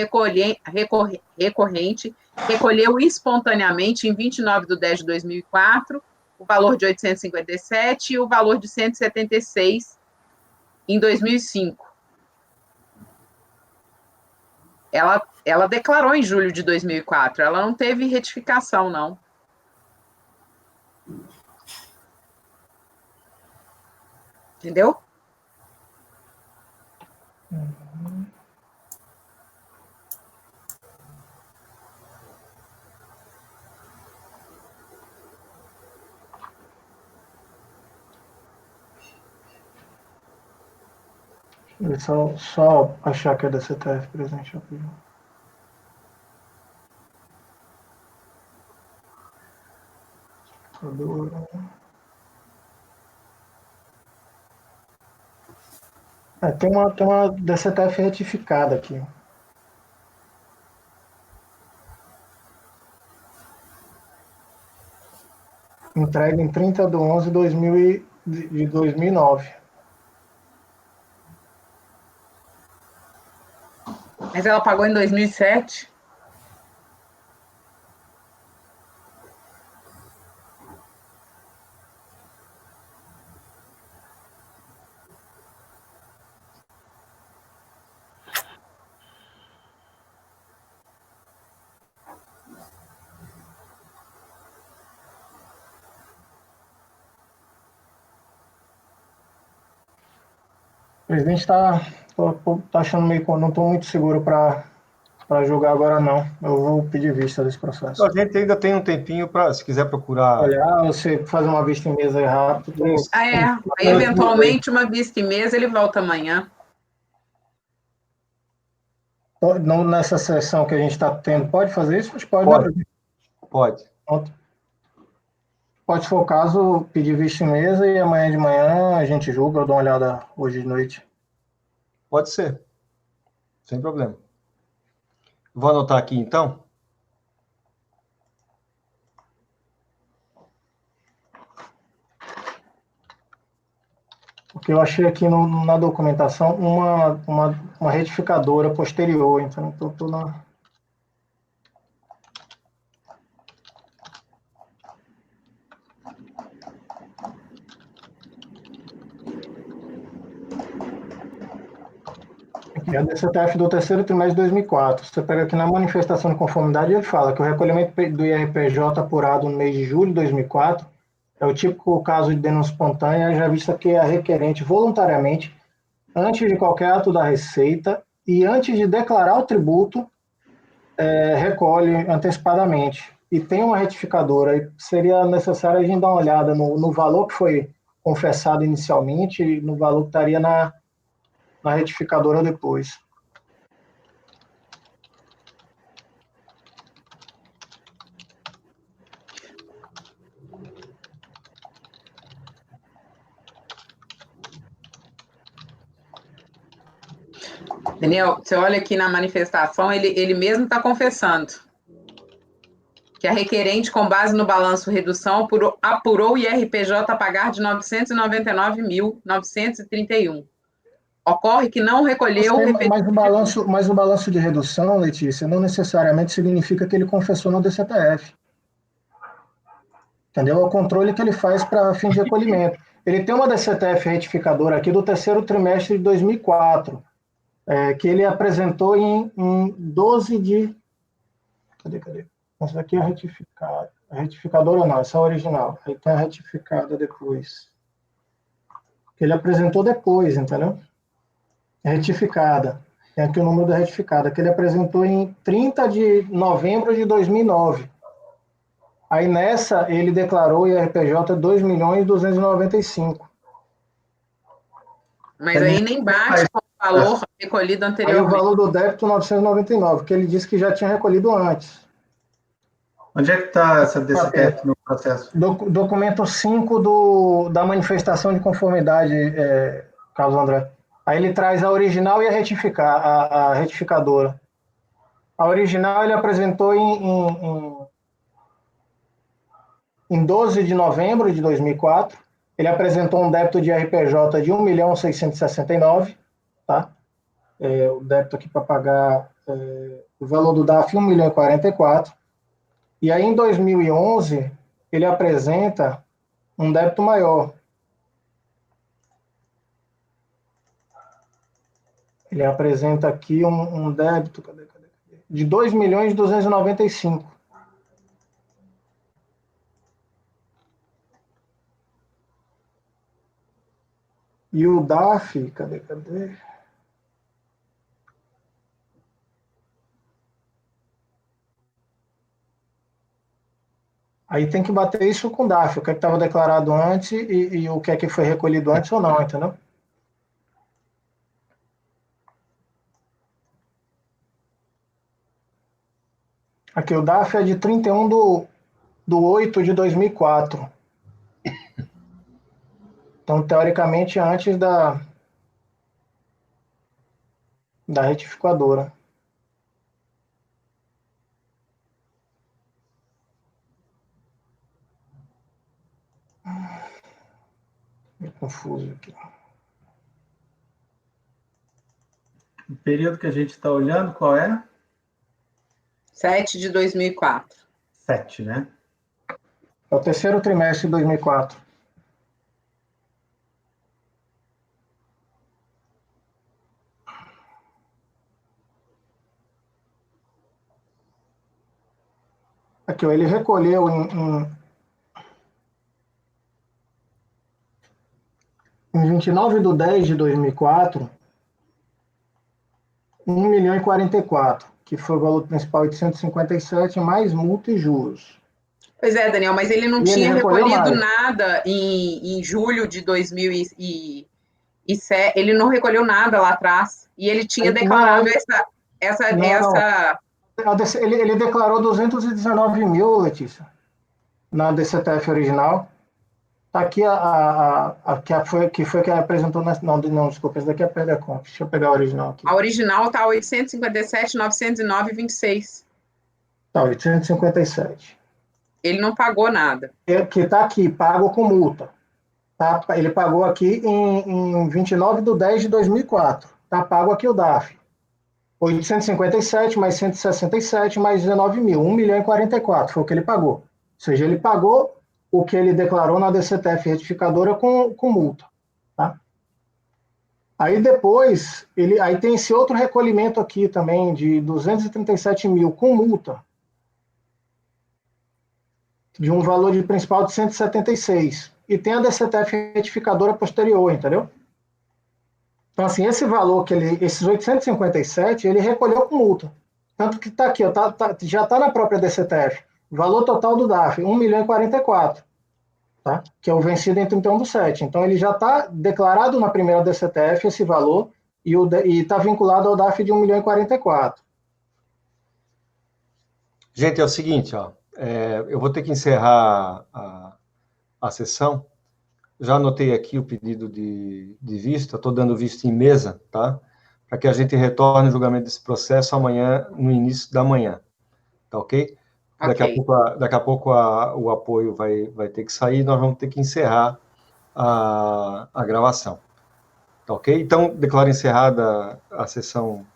recorrente recolheu espontaneamente, em 29/10/2004, o valor de 857 e o valor de 176 em 2005. Ela declarou em julho de 2004, ela não teve retificação, não. Entendeu? Só achar que é da CTF presente aqui. Tem uma DCTF retificada aqui. Entregue em 30/11/2009. Mas ela pagou em 2007? O presidente está achando meio... Não estou muito seguro para julgar agora, não. Eu vou pedir vista desse processo. A gente ainda tem um tempinho para, se quiser procurar... Olhar, você fazer uma vista em mesa aí rápido. Eventualmente, uma vista em mesa, ele volta amanhã. Não nessa sessão que a gente está tendo, pode fazer isso? Mas pode. Pode. Pode, se for o caso, pedir vista em mesa e amanhã de manhã a gente julga, eu dou uma olhada hoje de noite. Pode ser. Sem problema. Vou anotar aqui, então. Porque eu achei aqui na documentação uma retificadora posterior, então estou na... Aqui, a DCTF do terceiro trimestre de 2004. Você pega aqui na manifestação de conformidade, ele fala que o recolhimento do IRPJ apurado no mês de julho de 2004 é o típico caso de denúncia espontânea, já vista que a requerente voluntariamente, antes de qualquer ato da Receita e antes de declarar o tributo, recolhe antecipadamente. E tem uma retificadora, e seria necessário a gente dar uma olhada no valor que foi confessado inicialmente e no valor que estaria na retificadora depois. Daniel, você olha aqui na manifestação, ele mesmo está confessando que a requerente, com base no balanço redução, apurou o IRPJ a pagar de R$ 999.931. Ocorre que não recolheu... Mas o balanço de redução, Letícia, não necessariamente significa que ele confessou no DCTF. Entendeu? É o controle que ele faz para fim de recolhimento. Ele tem uma DCTF retificadora aqui do terceiro trimestre de 2004, que ele apresentou em 12 de... Cadê? Essa daqui é a retificada. A retificadora não, essa é a original. Aí tem a retificada depois. Que ele apresentou depois, entendeu? Retificada. Tem aqui o número da retificada, que ele apresentou em 30 de novembro de 2009. Aí nessa, ele declarou o IRPJ 2.295. Mas aí nem bate com o valor recolhido anteriormente. Aí o valor do débito 999, que ele disse que já tinha recolhido antes. Onde é que está essa DCTF no processo? Documento 5 da manifestação de conformidade, Carlos André. Aí ele traz a original e a retificadora. A original ele apresentou em 12 de novembro de 2004, ele apresentou um débito de RPJ de 1.669.000, tá? O débito aqui para pagar o valor do DAF 1.044.000. E aí, em 2011, ele apresenta um débito maior. Ele apresenta aqui um débito de 2.295.000. E o DAF, cadê? Aí tem que bater isso com o DAF, o que estava declarado antes e o que foi recolhido antes ou não, entendeu? Aqui, o DAF é de 31/8 de 2004. Então, teoricamente, antes da retificadora. Meio confuso aqui. O período que a gente está olhando, qual é? 7 de 2004. 7, né? É o terceiro trimestre de 2004. Aqui, ele recolheu em 29/10 de 2004, 1.044.000, que foi o valor principal 857, mais multa e juros. Pois é, Daniel, mas ele não E tinha ele recolheu recolhido mais. nada em julho de 2007. Ele não recolheu nada lá atrás. E ele tinha declarado Ele declarou 219.000, Letícia, na DCTF original. Tá aqui que foi que apresentou. Não, desculpa, essa daqui é a PDComp. Deixa eu pegar a original aqui. A original está 857.909,26. Tá, 857. Ele não pagou nada. Que tá aqui, pago com multa. Tá? Ele pagou aqui em 29/10 de 2004. Tá pago aqui o DAF. 857 mais 167 mais 19.000. 1.044 foi o que ele pagou. Ou seja, ele pagou o que ele declarou na DCTF retificadora com multa. Tá? Aí depois, aí tem esse outro recolhimento aqui também de 237.000 com multa, de um valor de principal de 176. E tem a DCTF retificadora posterior, entendeu? Então, assim, esse valor, esses 857, ele recolheu com multa. Tanto que está aqui, ó, já está na própria DCTF. Valor total do DAF, 1.044.000, tá? Que é o vencido em 31/7. Então, ele já está declarado na primeira DCTF esse valor e está vinculado ao DAF de 1.044.000. Gente, é o seguinte, ó, eu vou ter que encerrar a sessão. Já anotei aqui o pedido de vista, estou dando vista em mesa, tá? Para que a gente retorne o julgamento desse processo amanhã, no início da manhã, tá ok? Daqui a pouco o apoio vai ter que sair, nós vamos ter que encerrar a gravação, tá ok? Então, declaro encerrada a sessão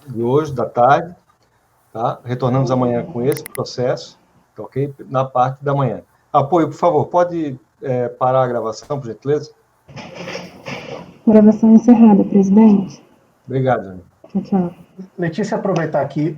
de hoje, da tarde, tá? Retornamos amanhã com esse processo, tá ok? Na parte da manhã. Apoio, por favor, pode parar a gravação, por gentileza? Gravação encerrada, presidente. Obrigado, Jânio. Tchau, tchau. Letícia, aproveitar aqui.